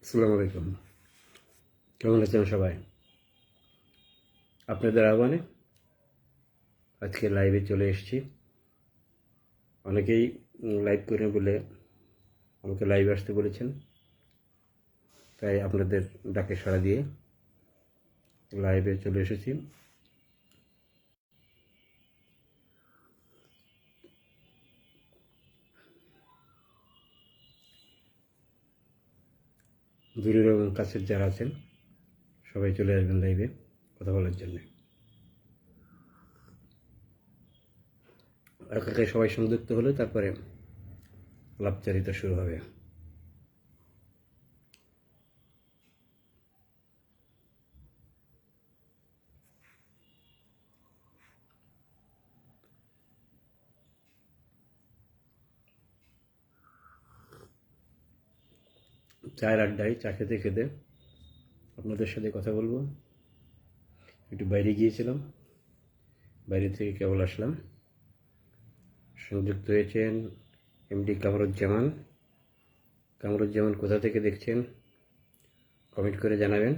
আসসালামু আলাইকুম। কেমন আছেন সবাই? আপনাদের আহ্বানে আজকে লাইভে চলে এসেছি। অনেকেই লাইভ করেন বলে আমাকে লাইভে আসতে বলেছেন, তাই আপনাদের ডাকে সাড়া দিয়ে লাইভে চলে এসেছি। দূরের এবং কাছের যারা আছেন সবাই চলে আসবেন লাইভে কথা বলার জন্য। একাকে সবাই সংযুক্ত হলে তারপরে আলাপচারিতা শুরু হবে। চায়ের আড্ডায় চা খেতে খেতে আপনাদের সাথে কথা বলবো। একটু বাইরে গিয়েছিলাম, বাইরে থেকে কেবল আসলাম। সংযুক্ত হয়েছেন এমডি কামরুজ্জামান। কামরুজ্জামান কোথা থেকে দেখছেন কমেন্ট করে জানাবেন।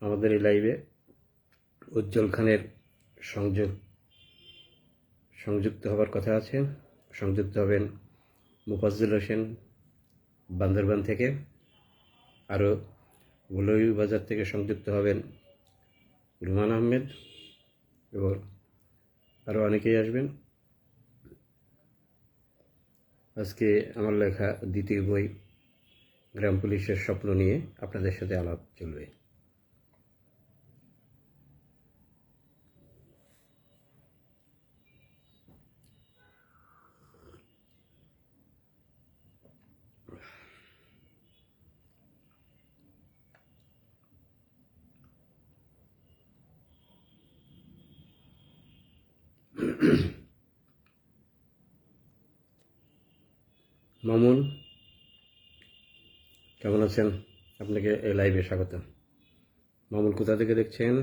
আমাদের এই লাইভে উজ্জ্বল খানের সংযুক্ত হবার কথা আছে। সংযুক্ত হবেন মুফাজ্জল হোসেন বান্দরবান থেকে, আরও বাজার থেকে সংযুক্ত হবেন রুমান আহমেদ এবং আরও অনেকেই আসবেন। আজকে আমার লেখা দ্বিতীয় বই গ্রাম পুলিশের স্বপ্ন নিয়ে আপনাদের সাথে আলাপ চলবে। মামুন, কেমন আছেন? আপনাকে এই লাইভে স্বাগত। মামুন কোথা থেকে দেখছেন?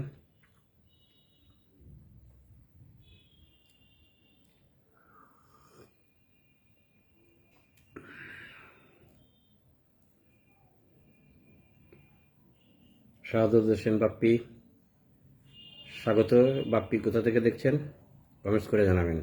শাহাদত হোসেন বাপ্পি, স্বাগত। বাপ্পি কোথা থেকে দেখছেন কমেন্টস করে জানাবেন।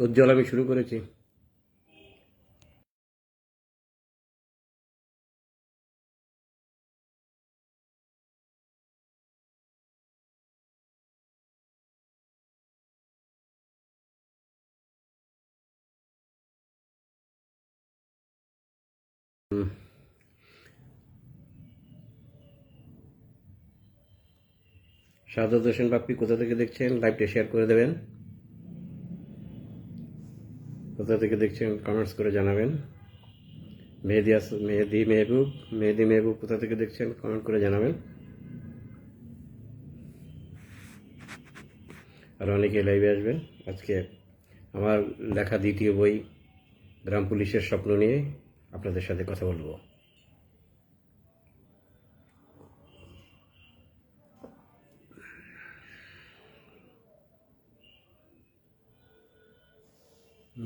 উজ্জ্বল, আমি শুরু করেছি। শাহাদত হোসেন বাপ্পি কোথা থেকে দেখছেন লাইভটা শেয়ার করে দেবেন। কোথা থেকে দেখছেন কমেন্টস করে জানাবেন। মেহেদি মেহবুব কোথা থেকে দেখছেন কমেন্ট করে জানাবেন। আর অনেকে লাইভে আসবেন। আজকে আমার লেখা দ্বিতীয় বই গ্রাম পুলিশের স্বপ্ন নিয়ে আপনাদের সাথে কথা বলবো।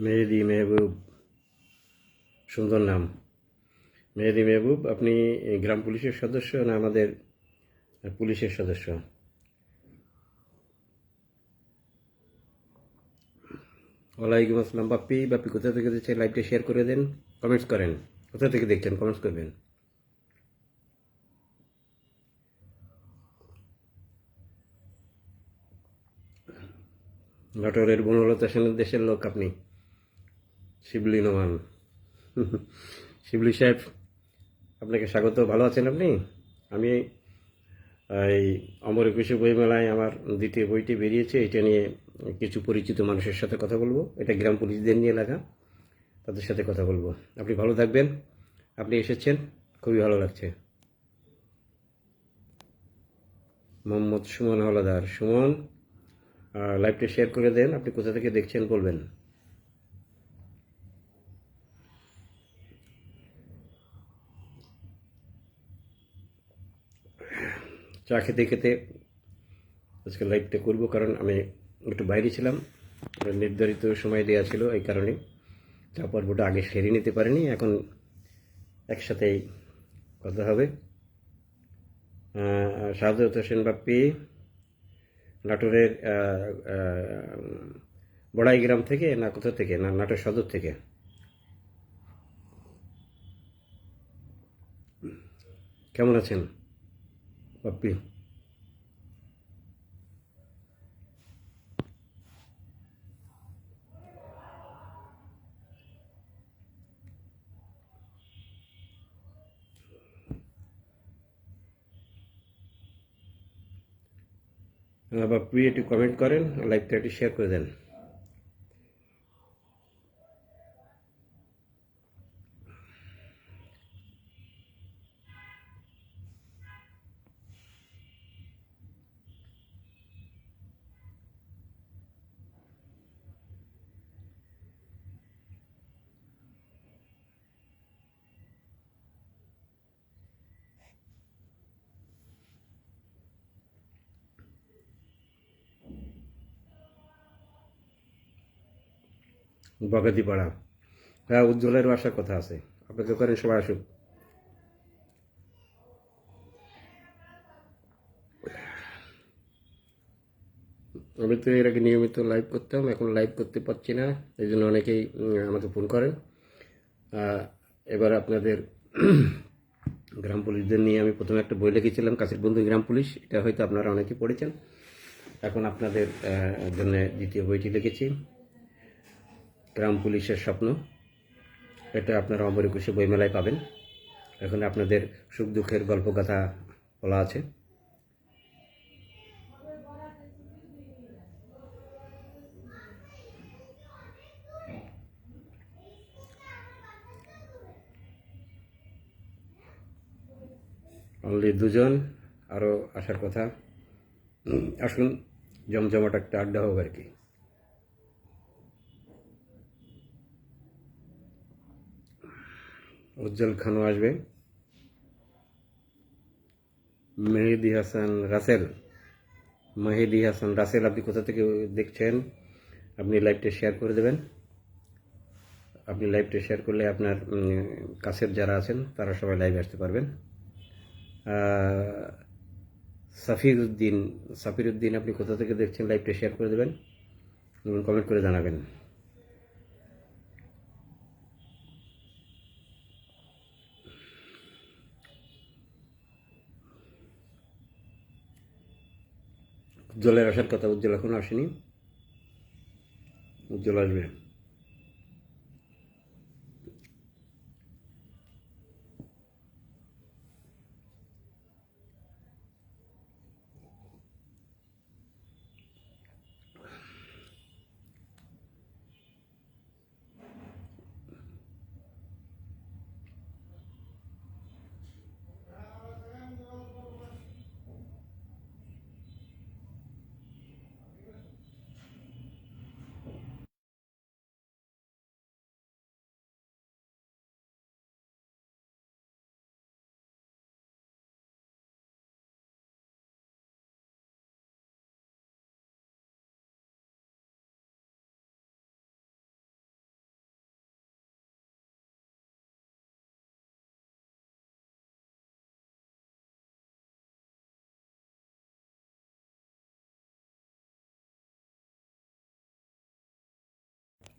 মেহেদি মেহবুব, সুন্দর নাম। মেহেদি মেহবুব, আপনি গ্রাম পুলিশের সদস্য না আমাদের পুলিশের সদস্য? ওয়ালাইকুম আসসালাম। বাপ্পি কোথা থেকে দেখছেন লাইভটা শেয়ার করে দেন, কমেন্টস করেন। কোথা থেকে দেখছেন কমেন্টস করবেন। নাটোরের বনলতা সেনের দেশের লোক আপনি, শিবলি নোমান। শিবলি সাহেব, আপনাকে স্বাগত। ভালো আছেন আপনি? আমি এই অমর একুশে বইমেলায় আমার দ্বিতীয় বইটি বেরিয়েছে। এটা নিয়ে কিছু পরিচিত মানুষের সাথে কথা বলবো। এটা গ্রাম পুলিশদের নিয়ে লেখা, তাদের সাথে কথা বলবো। আপনি ভালো থাকবেন। আপনি এসেছেন, খুবই ভালো লাগছে। মোহাম্মদ সুমন হলাদার। সুমন, লাইভটা শেয়ার করে দেন। আপনি কোথা থেকে দেখছেন বলবেন। চা খেতে খেতে আজকে লাইভটা করব, কারণ আমি একটু বাইরে ছিলাম, নির্ধারিত সময় দেওয়া ছিল, এই কারণে চা পর্বটা আগে সেরে নিতে পারিনি। এখন একসাথেই কথা হবে। শাহাদত হোসেন বাপ্পি নাটোরের বড়াইগ্রাম থেকে, না কোথা থেকে, না নাটোর সদর থেকে? কেমন আছেন বাপ্পি? বাপ্পি একটু কমেন্ট করেন, লাইভটা একটু শেয়ার করে দেন। বগাদিপাড়া, হ্যাঁ, উজ্জ্বলেরও আসার কথা আছে। অপেক্ষা করেন, সবাই আসুক। আমি তো এর আগে নিয়মিত লাইভ করতাম, এখন লাইভ করতে পারছি না, এই জন্য অনেকেই আমাকে ফোন করেন। এবার আপনাদের গ্রাম পুলিশদের নিয়ে আমি প্রথমে একটা বই লিখেছিলাম, কাছের বন্ধু গ্রাম পুলিশ। এটা হয়তো আপনারা অনেকেই পড়েছেন। এখন আপনাদের জন্য দ্বিতীয় বইটি লিখেছি, গ্রাম পুলিশের স্বপ্ন। এটা আপনারা অমর একুশে বইমেলায় পাবেন। এখানে আপনাদের সুখ দুঃখের গল্পগাথা বলা আছে। অনলি দুজন, আরও আসার কথা। আসুন, জমজমাট একটা আড্ডা হোক আর কি। উজ্জ্বল খানও আসবে। মেহেদি হাসান রাসেল, মেহেদি হাসান রাসেল, আপনি কোথা থেকে দেখছেন? আপনি লাইভটা শেয়ার করে দেবেন। আপনি লাইভটা শেয়ার করলে আপনার কাছের যারা আছেন তারা সবাই লাইভে আসতে পারবেন। সাফির উদ্দিন, আপনি কোথা থেকে দেখছেন? লাইভটা শেয়ার করে দেবেন এবং কমেন্ট করে জানাবেন। উজ্জ্বলের আসার কথা, উজ্জ্বল এখনো আসেনি, উজ্জ্বল আসবে।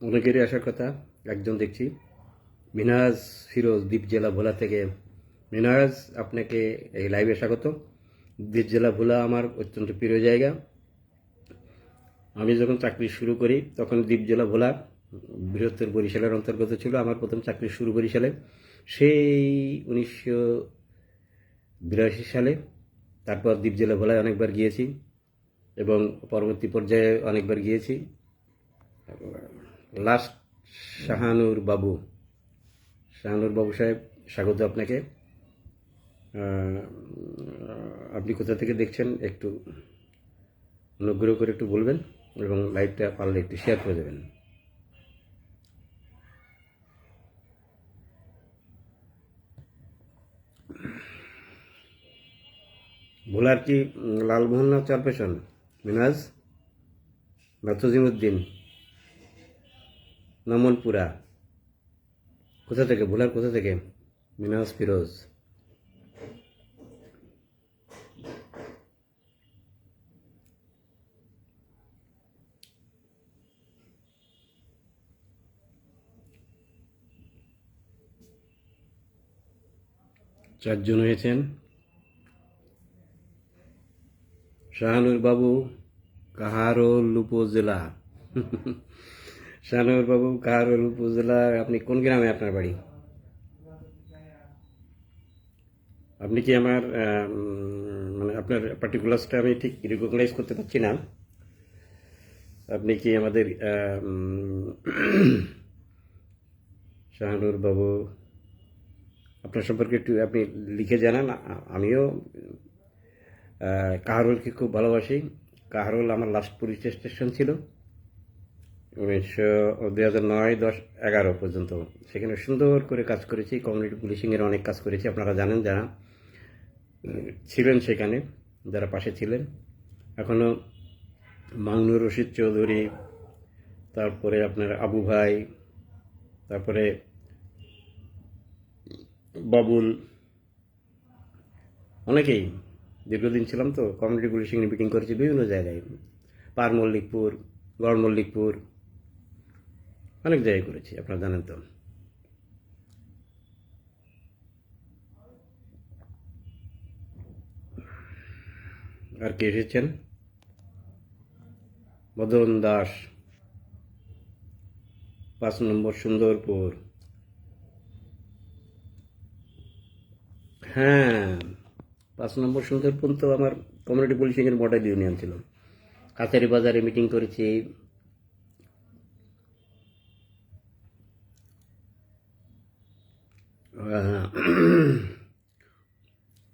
অনেকেরই আসার কথা। একজন দেখছি, মিনাজ ফিরোজ, দ্বীপ জেলা ভোলা থেকে। মিনাজ, আপনাকে এই লাইভে স্বাগত। দ্বীপ জেলা ভোলা আমার অত্যন্ত প্রিয় জায়গা। আমি যখন চাকরি শুরু করি তখন দ্বীপ জেলা ভোলা বৃহত্তর বরিশালের অন্তর্গত ছিল। আমার প্রথম চাকরি শুরু বরিশালে, সেই 1982 সালে। তারপর দ্বীপ জেলা ভোলায় অনেকবার গিয়েছি এবং পরবর্তী পর্যায়ে অনেকবার গিয়েছি। লাস্ট শাহানুর বাবু, শাহানুর বাবু সাহেব, স্বাগত আপনাকে। আপনি কোথা থেকে দেখছেন একটু অনুগ্রহ করে একটু বলবেন এবং লাইভটা পারলে একটু শেয়ার করে দেবেন। ভোলার কি লালমোহন না চারপেশন? মিনাজ না তজিমুদ্দিন, নমনপুরা, কোথা থেকে, ভোলার কোথা থেকে? মিনাজ ফিরোজ। চারজন হয়েছেন। শাহানুর বাবু কাহারোল উপজেলা। শাহানুর বাবু কাহারোল উপজেলা, আপনি কোন গ্রামে আপনার বাড়ি? আপনি কি আমার মানে আপনার পার্টিকুলার্সটা আমি ঠিক রিকগনাইজ করতে পারছি না। আপনি কি আমাদের শাহানুর বাবু, আপনার সম্পর্কে একটু আপনি লিখে জানান। আমিও কাহারোলকে খুব ভালোবাসি। কাহারোল আমার লাস্ট পুলিশ স্টেশন ছিল 2009, 10, 11 পর্যন্ত। সেখানে সুন্দর করে কাজ করেছি, কমিউনিটি পুলিশিংয়ের অনেক কাজ করেছি। আপনারা জানেন যারা ছিলেন সেখানে, যারা পাশে ছিলেন। এখনও মাংনুর রশিদ চৌধুরী, তারপরে আপনার আবু ভাই, তারপরে বাবুল, অনেকেই দীর্ঘদিন ছিলাম তো, কমিউনিটি পুলিশিং মিটিং করেছি বিভিন্ন জায়গায়, পার মল্লিকপুর, গড় মল্লিকপুর, অনেক জায়গায় করেছি, আপনারা জানেন তো। আর কে এসেছেন? মদন দাস, 5 নম্বর সুন্দরপুর। হ্যাঁ, 5 নম্বর সুন্দরপুর তো আমার কমিউনিটি পুলিশিংয়ের মডেল ইউনিয়ন ছিল। কাছারি বাজারে মিটিং করেছি,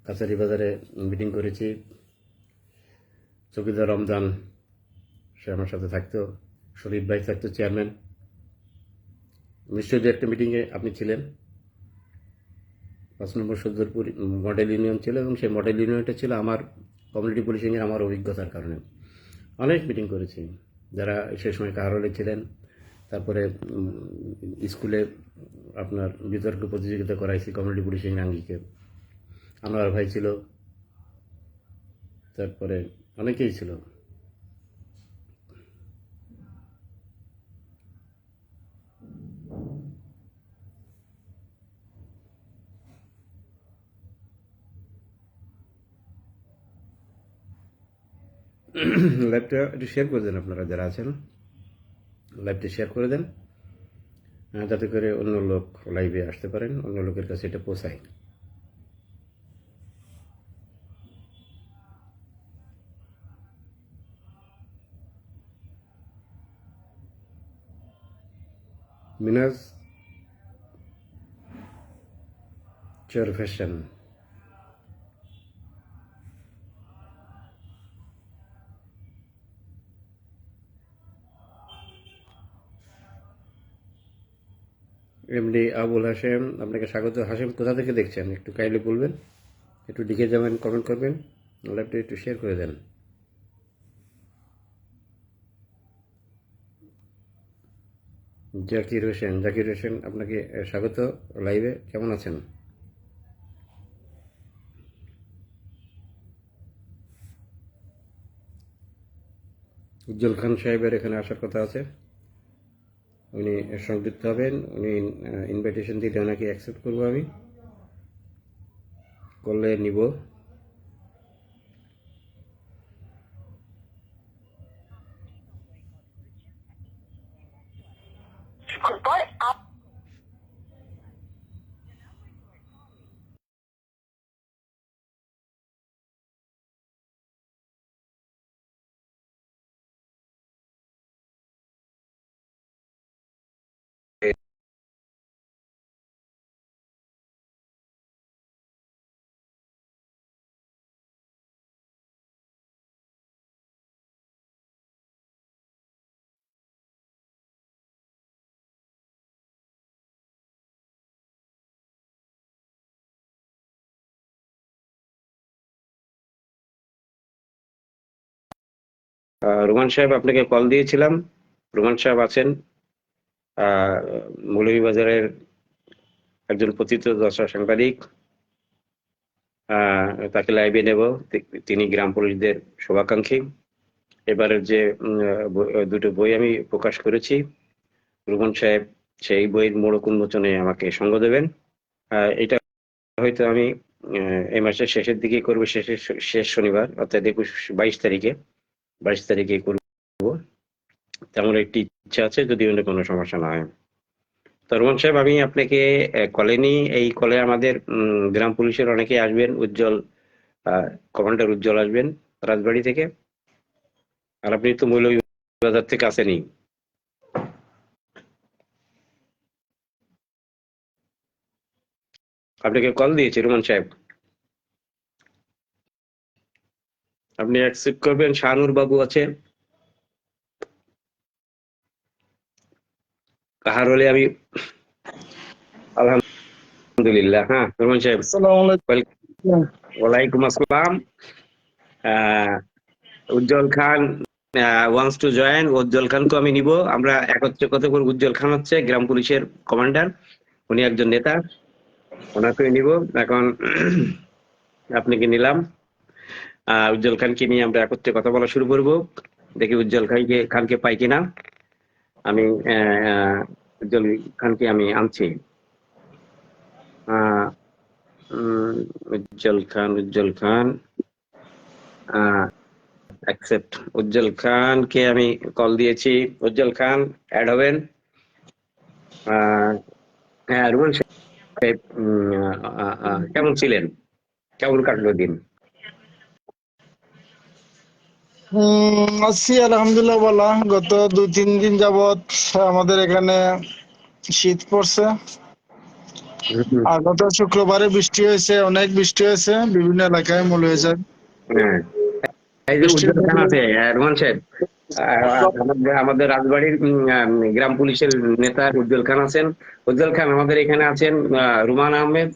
কাছারি বাজারে মিটিং করেছি। চৌকিদার রমজান সে আমার সাথে থাকতো, শরীফ ভাই থাকতো চেয়ারম্যান। নিশ্চয়ই একটা মিটিংয়ে আপনি ছিলেন। 5 নম্বর সুন্দরপুর মডেল ইউনিয়ন ছিল এবং সেই মডেল ইউনিয়নটা ছিল আমার কমিউনিটি পুলিশিংয়ের আমার অভিজ্ঞতার কারণে। অনেক মিটিং করেছি, যারা সে সময় কাহারোলে ছিলেন। তারপরে স্কুলে আপনার বিতর্ক প্রতিযোগিতা করাইছি কমিউনিটি পুলিশিং আঙ্গিকে, আনোয়ার ভাই ছিল, তারপরে অনেকেই ছিল। লাইভটা একটু শেয়ার করে দেন, আপনারা যারা আছেন লাইভটা শেয়ার করে দেন, যাতে করে অন্য লোক লাইভে আসতে পারেন, অন্য লোকের কাছে এটা পৌঁছায়। মিনাজ চর ফ্যাশন, এমডি আবুল হাশেম, আপনাকে স্বাগত। হাশেম কোথা থেকে দেখছেন একটু কাইন্ডলি বলবেন, একটু লিখে যাবেন, কমেন্ট করবেন, লাইভটা একটু শেয়ার করে দেন। জাকির হোসেন, জাকির হোসেন আপনাকে স্বাগত লাইভে। কেমন আছেন? উজ্জ্বল খান সাহেবের এখানে আসার কথা আছে, উনি সংযুক্ত হবেন। উনি ইনভাইটেশন দিলে ওনাকে অ্যাকসেপ্ট করবো, আমি করলে নিব। রোমান সাহেব, আপনাকে কল দিয়েছিলাম। রোমান সাহেব আছেন মৌলভীবাজারের একজন প্রথিতযশা সাংবাদিক। তাকে লাইভে নেব। তিনি গ্রাম পুলিশদের শুভাকাঙ্ক্ষী। এবারের যে দুটো বই আমি প্রকাশ করেছি, রোমান সাহেব সেই বইয়ের মোড়ক উন্মোচনে আমাকে সঙ্গ দেবেন। এটা হয়তো আমি এই মাসের শেষের দিকে করবো, শেষ শনিবার অর্থাৎ 22 তারিখে করব। তেমন একটি ইচ্ছা আছে, যদি অন্য কোনো সমস্যা না হয়। তো রোমান সাহেব, আমি আপনাকে কলে নিই। এই কলে আমাদের গ্রাম পুলিশের অনেকেই আসবেন। উজ্জ্বল, কমান্ডার উজ্জ্বল আসবেন রাজবাড়ী থেকে। আর আপনি তো মৌলভীবাজার থেকে আসেনই। আপনাকে কল দিয়েছি রোমান সাহেব, আপনি অ্যাকসেপ্ট করবেন। শাহানুর বাবু আছে, কাহার হলে আমি আলহামদুলিল্লাহ। হ্যাঁ রোমান সাহেব, ওয়ালাইকুম আসসালাম। উজ্জ্বল খান ওয়ান্টস টু জয়েন। উজ্জ্বল খানকে আমি নিব। আমরা একত্রে কথা বলব। উজ্জ্বল খান হচ্ছে গ্রাম পুলিশের কমান্ডার, উনি একজন নেতা, ওনাকে নিব। এখন আপনাকে নিলাম। উজ্জ্বল খানকে নিয়ে আমরা একত্রে কথা বলা শুরু করব। দেখি উজ্জ্বল খানকে পাই কিনা। আমি উজ্জ্বল খানকে আমি আনছি। উজ্জ্বল খান অ্যাকসেপ্ট। উজ্জ্বল খানকে আমি কল দিয়েছি। উজ্জ্বল খান অ্যাড হবেন। হ্যাঁ রুমান সাহেব, কেমন ছিলেন? কেমন কাটলো দিন? আছি আলহামদুলিল্লাহ বলা। গত 2-3 দিন যাবত আমাদের এখানে শীত পড়ছে। আর গত শুক্রবারে বৃষ্টি হয়েছে, অনেক বৃষ্টি হয়েছে বিভিন্ন এলাকায় মৌলভীবাজার। হ্যাঁ, এই যে বৃষ্টির উজ্জ্বল খান ফলে আছে, রোমান সাহেব, আমাদের রাজবাড়ির গ্রাম পুলিশের নেতা উজ্জ্বল খান আছেন। উজ্জ্বল খান আমাদের এখানে আছেন। রুমান আহমেদ,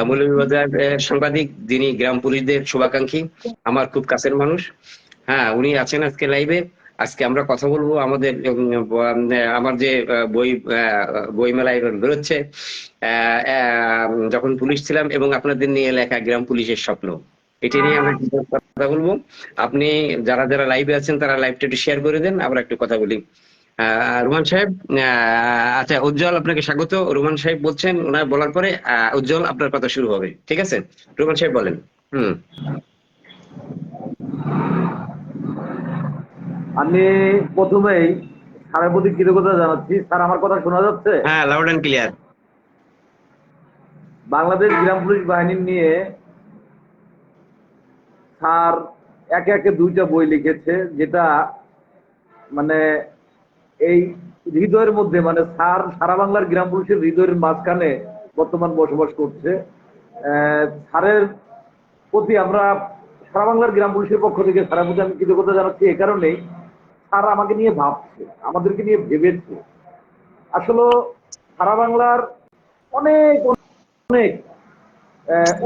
মৌলভীবাজার সাংবাদিক, যিনি গ্রাম পুলিশদের শুভাকাঙ্ক্ষী, আমার খুব কাছের মানুষ। হ্যাঁ, উনি আছেন আজকে লাইভে। আজকে আমরা কথা বলবো আমাদের আমার যে বই মেলায় বেরোচ্ছে, যখন পুলিশ ছিলাম এবং আপনাদের নিয়ে লেখা গ্রাম পুলিশের স্বপ্ন, এটা নিয়ে আমরা কিছু কথা বলবো। আপনি যারা যারা লাইভে আছেন তারা লাইভটা একটু শেয়ার করে দেন, আমরা একটু কথা বলি। রোমান সাহেব, আচ্ছা উজ্জ্বল, আপনাকে স্বাগত। রোমান সাহেব বলছেন, ওনার বলার পরে উজ্জ্বল আপনার কথা শুরু হবে, ঠিক আছে? রোমান সাহেব বলেন। আমি প্রথমেই স্যারের প্রতি কৃতজ্ঞতা জানাচ্ছি। স্যার, আমার কথা শোনা যাচ্ছে? হ্যাঁ, loud and clear. Bangladesh gram police বাহিনী নিয়ে স্যার একে একে 2টা বই লিখেছে, যেটা মানে এই হৃদয়ের মধ্যে, মানে স্যার সারা বাংলার গ্রাম পুলিশের হৃদয়ের মাঝখানে বর্তমান বসবাস করছে। স্যারের প্রতি আমরা সারা বাংলার গ্রাম পুলিশের পক্ষ থেকে স্যারের প্রতি আমি কৃতজ্ঞতা জানাচ্ছি। এ কারণেই স্যার আমাকে নিয়ে ভাবছে, আমাদেরকে নিয়ে ভেবেছে। আসলে সারা বাংলার অনেক অনেক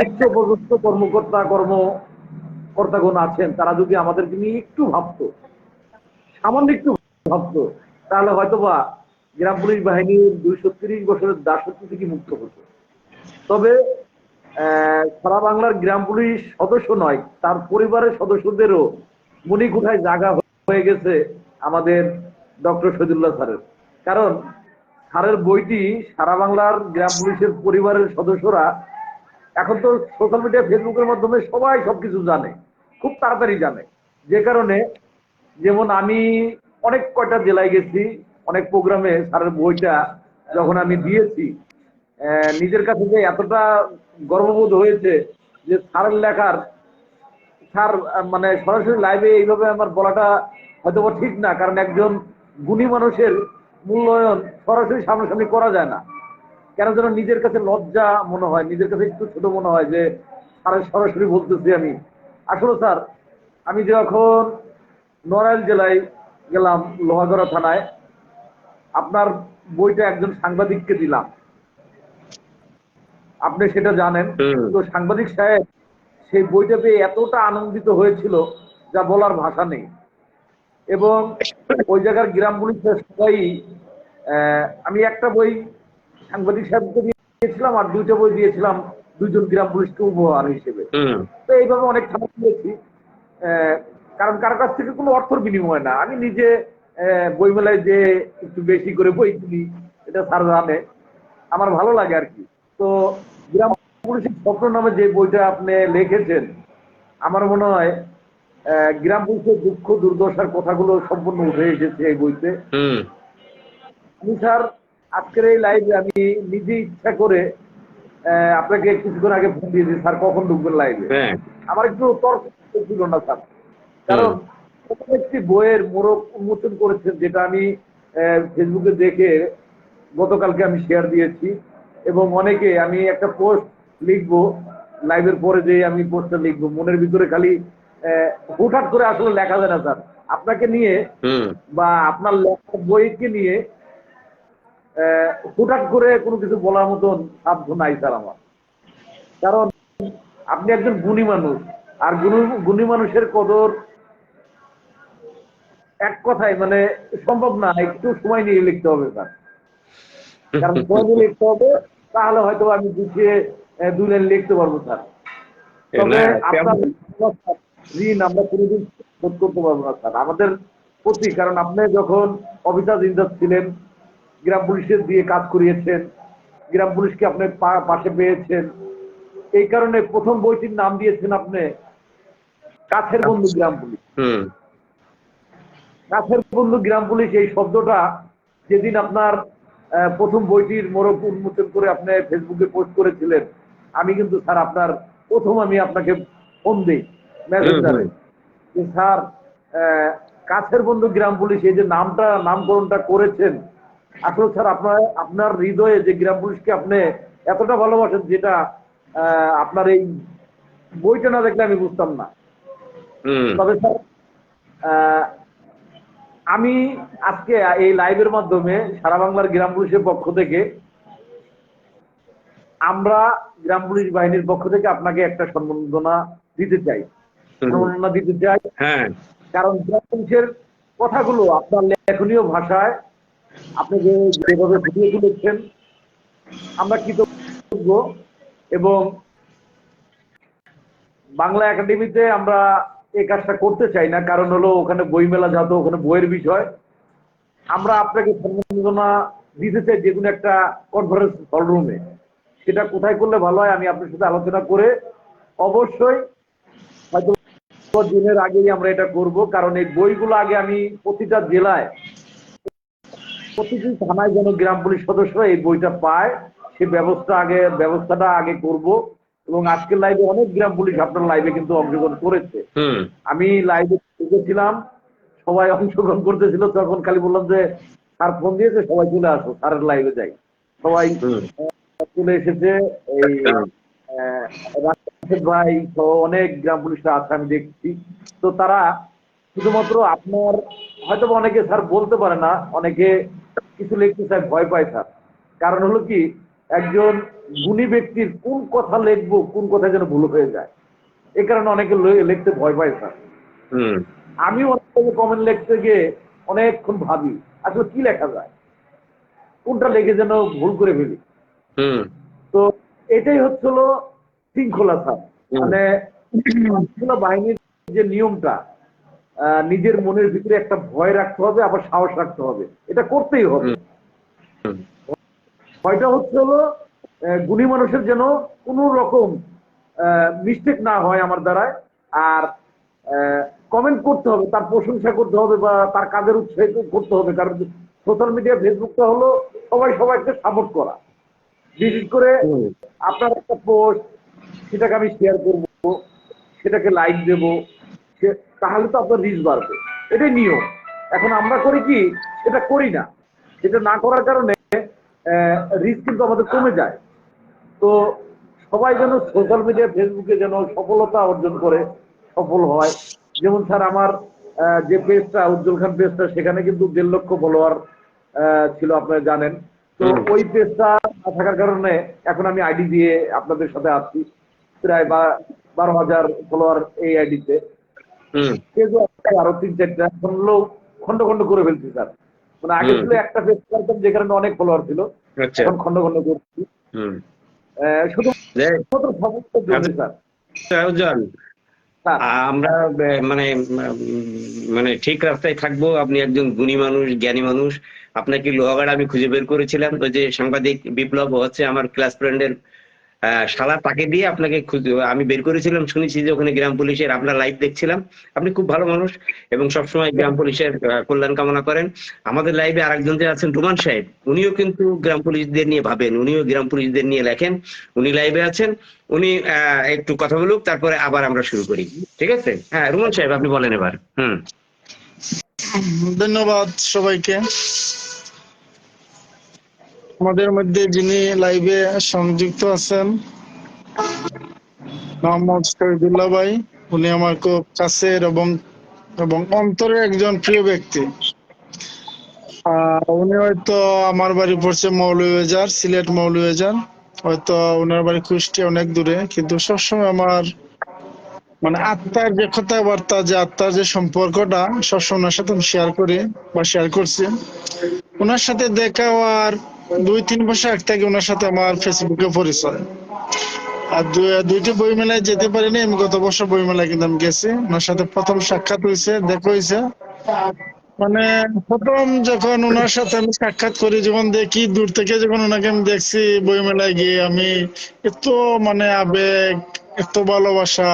উচ্চ পদস্থ কর্মকর্তাগণ আছেন, তারা যদি আমাদেরকে নিয়ে একটু ভাবতো, সামান্য একটু ভাবতো, তাহলে হয়তোবা গ্রাম পুলিশ বাহিনীর 230 বছরের দাসত্ব থেকে মুক্ত হতো। তবে সারা বাংলার গ্রাম পুলিশ সদস্য নয়, তার পরিবারের সদস্যদেরও মণিকোঠায় জায়গা হয়ে গেছে আমাদের ডক্টর শহীদুল্লাহ স্যারের। কারণ স্যারের বইটি সারা বাংলার গ্রাম পুলিশের পরিবারের সদস্যরা, এখন তো সোশ্যাল মিডিয়া ফেসবুকের মাধ্যমে সবাই সবকিছু জানে, খুব তাড়াতাড়ি জানে। যে কারণে যেমন আমি অনেক কয়টা জেলায় গেছি, অনেক প্রোগ্রামে স্যারের বইটা যখন আমি দিয়েছি, নিজের কাছে যে এতটা গর্ববোধ হয়েছে যে স্যারের লেখার, স্যার মানে সরাসরি লাইভে এইভাবে আমার বলাটা হয়তো ঠিক না, কারণ একজন গুণী মানুষের মূল্যায়ন সরাসরি সামনাসামনি করা যায় না। কেন যেন নিজের কাছে লজ্জা মনে হয়, নিজের কাছে একটু ছোট মনে হয় যে স্যারের সরাসরি বলতেছি আমি। আসলে স্যার, আমি যখন নড়াইল জেলায় গেলাম, লোহাগড়া থানায়, আপনার বইটা একজন সাংবাদিককে দিলাম, আপনি সেটা জানেন। তো সাংবাদিক সাহেব সেই বইটা পেয়ে এতটা আনন্দিত হয়েছিল যা বলার ভাষা নেই। এবং ওই জায়গার গ্রাম পুলিশের সবাই আমি একটা বই সাংবাদিক সাহেবকে দিয়েছিলাম আর দুইটা বই দিয়েছিলাম দুইজন গ্রাম পুলিশকে উপহার হিসেবে। তো এইভাবে অনেক থানা দিয়েছি, কারণ কারো কাছ থেকে কোনো অর্থের বিনিময় না, আমি নিজে বইমেলায় যে একটু বেশি করে বই কিনি, এটা স্যার জানে, আমার ভালো লাগে আর কি। তো গ্রাম পুলিশের স্বপ্ন নামে যে বইটা আপনি লিখেছেন, আমার মনে হয় গ্রাম পুলিশের দুঃখ দুর্দশার কথাগুলো সম্পূর্ণ উঠে এসেছে এই বইতে। আমি স্যার আজকের এই লাইভে আমি নিজে ইচ্ছা করে আপনাকে কিছুক্ষণ আগে ফোন দিয়েছি, স্যার কখন ঢুকবেন লাইভে। আমার একটু তর্ক ছিল না স্যার, কারণ একটি বইয়ের মোড়ক উন্মোচন করেছেন, যেটা আমি ফেসবুকে দেখে গতকালকে আমি শেয়ার দিয়েছি, এবং অনেকে আমি একটা পোস্ট লিখবো লাইভের পরে, যে আমি পোস্টটা লিখবো মনের ভিতরে খালি হুটহাট করে আসলে লেখা যায় না স্যার। আপনাকে নিয়ে বা আপনার লেখা বইকে নিয়ে হুটহাট করে কোনো কিছু বলার মতন সাধ্য নাই স্যার আমার, কারণ আপনি একজন গুণী মানুষ, আর গুণী মানুষের কদর এক কথায় মানে সম্ভব না, একটু সময় নিয়ে লিখতে হবে স্যার, কারণ সময় নিয়ে লিখতে হবে, তাহলে হয়তো আমি গুছিয়ে 2 লাইন লিখতে পারবো স্যার। তবে আপনার ঋণ আমরা কোনোদিন শোধ করতে পারবো না স্যার আমাদের প্রতি, কারণ আপনি যখন অফিসার ইনচার্জ ছিলেন, গ্রাম পুলিশের দিয়ে কাজ করিয়েছেন, গ্রাম পুলিশকে আপনি পাশে পেয়েছেন, এই কারণে প্রথম বইটির নাম দিয়েছেন আপনি কাছের বন্ধু গ্রাম পুলিশ। কাছের বন্ধু গ্রাম পুলিশ এই শব্দটা যেদিন আপনার প্রথম বইটির মোড়ক উন্মোচন করে আপনি ফেসবুকে পোস্ট করেছিলেন, আমি কিন্তু স্যার আপনার প্রথম আমি আপনাকে ফোন দিই মেসেঞ্জারে, যে স্যার কাছের বন্ধু গ্রাম পুলিশ এই যে নামকরণটা করেছেন, আসলে স্যার আপনার হৃদয়ে যে গ্রাম পুলিশকে আপনি এতটা ভালোবাসেন, যেটা আপনার এই বইটা না দেখলে আমি বুঝতাম না। তবে স্যার আমি আজকে এই লাইভের মাধ্যমে সারা বাংলার গ্রাম পুলিশের পক্ষ থেকে, আমরা গ্রাম পুলিশ বাহিনীর পক্ষ থেকে আপনাকে একটা সম্মাননা দিতে চাই, কারণ গ্রাম পুলিশের কথাগুলো আপনার লেখনীয় ভাষায় আপনি যেভাবে ফুটিয়ে তুলেছেন, আমরা কৃতজ্ঞ। এবং বাংলা একাডেমিতে আমরা এই কাজটা করতে চাই না, কারণ হলো ওখানে বই মেলা যাতো, ওখানে বইয়ের বিষয়, আমরা আপনাকে সম্মাননা দিতে চাই যে কোনো একটা কনফারেন্স হল রুমে। সেটা কোথায় করলে ভালো হয় আমি আপনার সাথে আলোচনা করে অবশ্যই হয়তো দিনের আগেই আমরা এটা করব, কারণ এই বইগুলো আগে আমি প্রতিটা জেলায়, প্রতিটি থানায় যেন গ্রাম পুলিশ সদস্য এই বইটা পায়, সে ব্যবস্থাটা আগে করব। এবং আজকের লাইভে অনেক গ্রাম পুলিশ আপনার লাইভে কিন্তু অংশগ্রহণ করেছে, আমি লাইভে দেখেছিলাম, সবাই অংশগ্রহণ করতেছিল, তখন খালি বললাম যে স্যার ফোন দিয়েছে, সবাই চলে আসো, স্যারের লাইভে যাই, সবাই চলে এসেছে। এই রাশেদ ভাই সহ অনেক গ্রাম পুলিশরা আছে আমি দেখছি। তো তারা শুধুমাত্র আপনার হয়তো অনেকে স্যার বলতে পারে না, অনেকে কিছু লিখতে চায়, ভয় পায় স্যার, কারণ হলো কি একজন গুণী ব্যক্তির কোন কথা লিখবো, কোন কথা যেন ভুল হয়ে যায়, এই কারণে অনেকে লিখতে ভয় পায় স্যার। আমি অনেক কমেন্ট লিখতে গিয়ে অনেকক্ষণ ভাবি আসলে কি লেখা যায়, কোনটা লিখে যেন ভুল করে ফেলি। তো এটাই হচ্ছিল শৃঙ্খলা স্যার, মানে বাহিনীর যে নিয়মটা, নিজের মনের ভিতরে একটা ভয় রাখতে হবে, আবার সাহস রাখতে হবে, এটা করতেই হবে। ভয়টা হচ্ছে হলো গুণী মানুষের যেন কোনো রকম মিস্টেক না হয় আমার দ্বারায়, আর কমেন্ট করতে হবে, তার প্রশংসা করতে হবে বা তার কাজের উৎসাহিত করতে হবে, কারণ সোশ্যাল মিডিয়া ফেসবুকটা হলো সবাইকে সাপোর্ট করা। বিশেষ করে আপনার একটা পোস্ট, সেটাকে আমি শেয়ার করব, সেটাকে লাইক দেব, তাহলে তো আপনার রিচ বাড়বে, এটাই নিয়ম। এখন আমরা করি কি, এটা করি না, এটা না করার কারণে রিচ কিন্তু আমাদের কমে যায়। তো সবাই যেন সোশ্যাল মিডিয়া ফেসবুকে যেন সফলতা অর্জন করে, সফল হয়। যেমন স্যার আমার যে পেজটা উজ্জ্বল খান পেজটা, সেখানে কিন্তু 1.5 লক্ষ ফলোয়ার ছিল, আপনারা জানেন। তো ওই পেজটা না থাকার কারণে এখন আমি আইডি দিয়ে আপনাদের সাথে আসছি, প্রায় 12,000 ফলোয়ার এই আইডিতে। পেজও আরো 3-4টা, এখন হলো খন্ড খন্ড করে ফেলছি স্যার। মানে আগে ছিল একটা পেজ করতাম যেখানে অনেক ফলোয়ার ছিল, আচ্ছা। এখন খন্ড খন্ড করছি হুম। শুধুমাত্র সমস্যার জন্য আচ্ছা, স্যার। উজ্জ্বল, স্যার আমরা মানে মানে ঠিক রাস্তায় থাকবো। আপনি একজন গুণী মানুষ, জ্ঞানী মানুষ। আপনাকে লোহাগাড়া আমি খুঁজে বের করেছিলাম, ওই যে সাংবাদিক বিপ্লব হচ্ছে আমার ক্লাস ফ্রেন্ডের শালা, তাকে দিয়ে আপনাকে আমি বের করেছিলাম। শুনেছি যে ওখানে গ্রাম পুলিশের আপনার লাইভ দেখছিলাম। আপনি খুব ভালো মানুষ এবং সবসময় গ্রাম পুলিশের কল্যাণ কামনা করেন। আমাদের লাইভে আরেকজন যে আছেন রুমান সাহেব, উনিও কিন্তু গ্রাম পুলিশদের নিয়ে ভাবেন, উনিও গ্রাম পুলিশদের নিয়ে লেখেন। উনি লাইভে আছেন, উনি একটু কথা বলুক, তারপরে আবার আমরা শুরু করি, ঠিক আছে? হ্যাঁ রুমান সাহেব, আপনি বলেন এবার। ধন্যবাদ সবাইকে। আমাদের মধ্যে যিনি লাইভে সংযুক্ত আছেন মোহাম্মদ শহীদুল্লাহ ভাই, উনি আমার খুব কাছের এবং এবং অন্তরের একজন প্রিয় ব্যক্তি। উনি হয়তো, আমার বাড়ি পড়ছে মৌলভীবাজার, সিলেট মৌলভীবাজার, হয়তো ওনার বাড়ি কুষ্টিয়া, অনেক দূরে, কিন্তু সবসময় আমার মানে আত্মার যে কথাবার্তা, যে আত্মার যে সম্পর্কটা সবসময় ওনার সাথে আমি শেয়ার করি বা শেয়ার করছি। ওনার সাথে দেখা হওয়ার 2-3 বছর আগ থেকে ওনার সাথে আমার ফেসবুকে পরিচয়। আর দুইটি বই মেলায় যেতে পারিনি, আমি গত বছর বই মেলায় কিন্তু আমি গেছি। ওনার সাথে প্রথম সাক্ষাৎ হয়েছে, দেখা হয়েছে। মানে প্রথম যখন ওনার সাথে আমি সাক্ষাৎ করি, যখন দেখি দূর থেকে, যখন ওনাকে আমি দেখছি বই মেলায় গিয়ে, আমি এত মানে আবেগ, এত ভালোবাসা,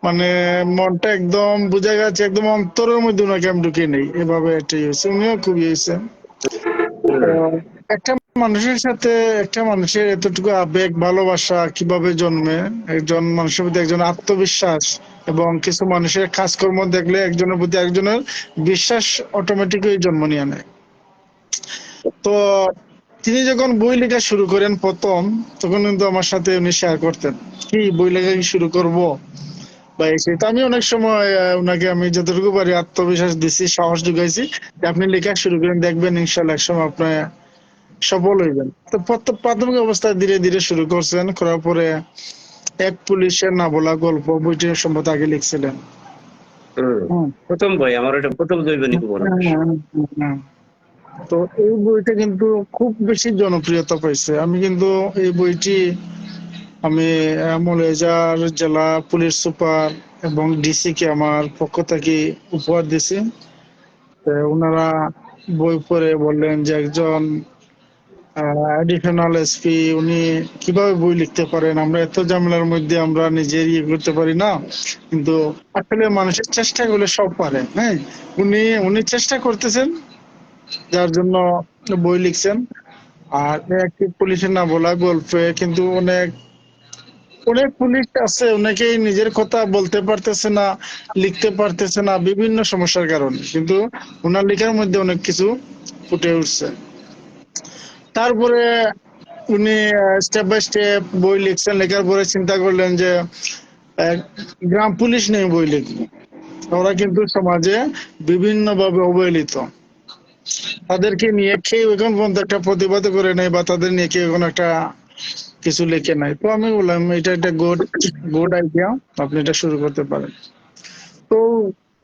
মানে মনটা একদম বোঝা গেছে, একদম অন্তরের মধ্যে ওনাকে আমি ঢুকিয়ে নেই, এভাবে এটাই হয়েছে। উনিও খুবই হয়েছে। তো একটা মানুষের সাথে, একটা মানুষের এতটুকু আবেগ ভালোবাসা কিভাবে জন্মে, একজন মানুষের প্রতি একজন আত্মবিশ্বাস, এবং কিছু মানুষের কাজকর্ম দেখলে একজনের প্রতি একজনের বিশ্বাস অটোমেটিকই জন্ম নিয়ে নেয়। তো তিনি যখন বই লেখা শুরু করেন প্রথম, তখন কিন্তু আমার সাথে উনি শেয়ার করতেন, কি বই লেখা কি শুরু করব বা এসে। তো আমি অনেক সময় ওনাকে আমি যতটুকু পারি আত্মবিশ্বাস দিছি, সাহস যোগাইছি যে আপনি লেখা শুরু করেন, দেখবেন ইনশাল্লাহ একসময় আপনি সফল হইবেন। তো প্রাথমিক অবস্থায় ধীরে ধীরে শুরু করছেন, করার পরে এক পুলিশের না বলা গল্প বইটি সম্ভবত আগে লিখছিলেন। প্রথম বই আমার, ওটা প্রথম দৈবনিক উপন্যাস। হ্যাঁ। তো এই বইটা কিন্তু খুব বেশি জনপ্রিয়তা পাইছে। আমি কিন্তু এই বইটি আমি মৌলভীবাজার জেলা পুলিশ সুপার এবং ডিসি কে আমার পক্ষ থেকে উপহার দিছি। ওনারা বই পড়ে বললেন যে একজন অ্যাডিশনাল এসপি উনি কিভাবে বই লিখতে পারেন, আমরা এত ঝামেলার মধ্যে আমরা নিজের ইয়ে করতে পারি না, কিন্তু আসলে মানুষের চেষ্টা করলে সব পারে। হ্যাঁ, উনি উনি চেষ্টা করতেছেন, যার জন্য বই লিখছেন। আর একটি পুলিশের না বলা গল্পে কিন্তু অনেক অনেক পুলিশ আছে, অনেকেই নিজের কথা বলতে পারতেছে না, লিখতে পারতেছে না বিভিন্ন সমস্যার কারণে, কিন্তু ওনার লেখার মধ্যে অনেক কিছু ফুটে উঠছে। তারপরে উনি স্টেপ বাই স্টেপ বই লিখছেন, লেখার পরে চিন্তা করলেন যে গ্রাম পুলিশ নিয়ে বই লিখব। ওরা কিন্তু সমাজে বিভিন্ন ভাবে অবহেলিত, তাদেরকে নিয়ে কেউ এখন পর্যন্ত একটা প্রতিবাদ করে নাই, বা তাদের নিয়ে কেউ এখন একটা কিছু লিখে নাই। তো আমি বললাম এটা একটা গুড গুড আইডিয়া, আপনি এটা শুরু করতে পারেন। তো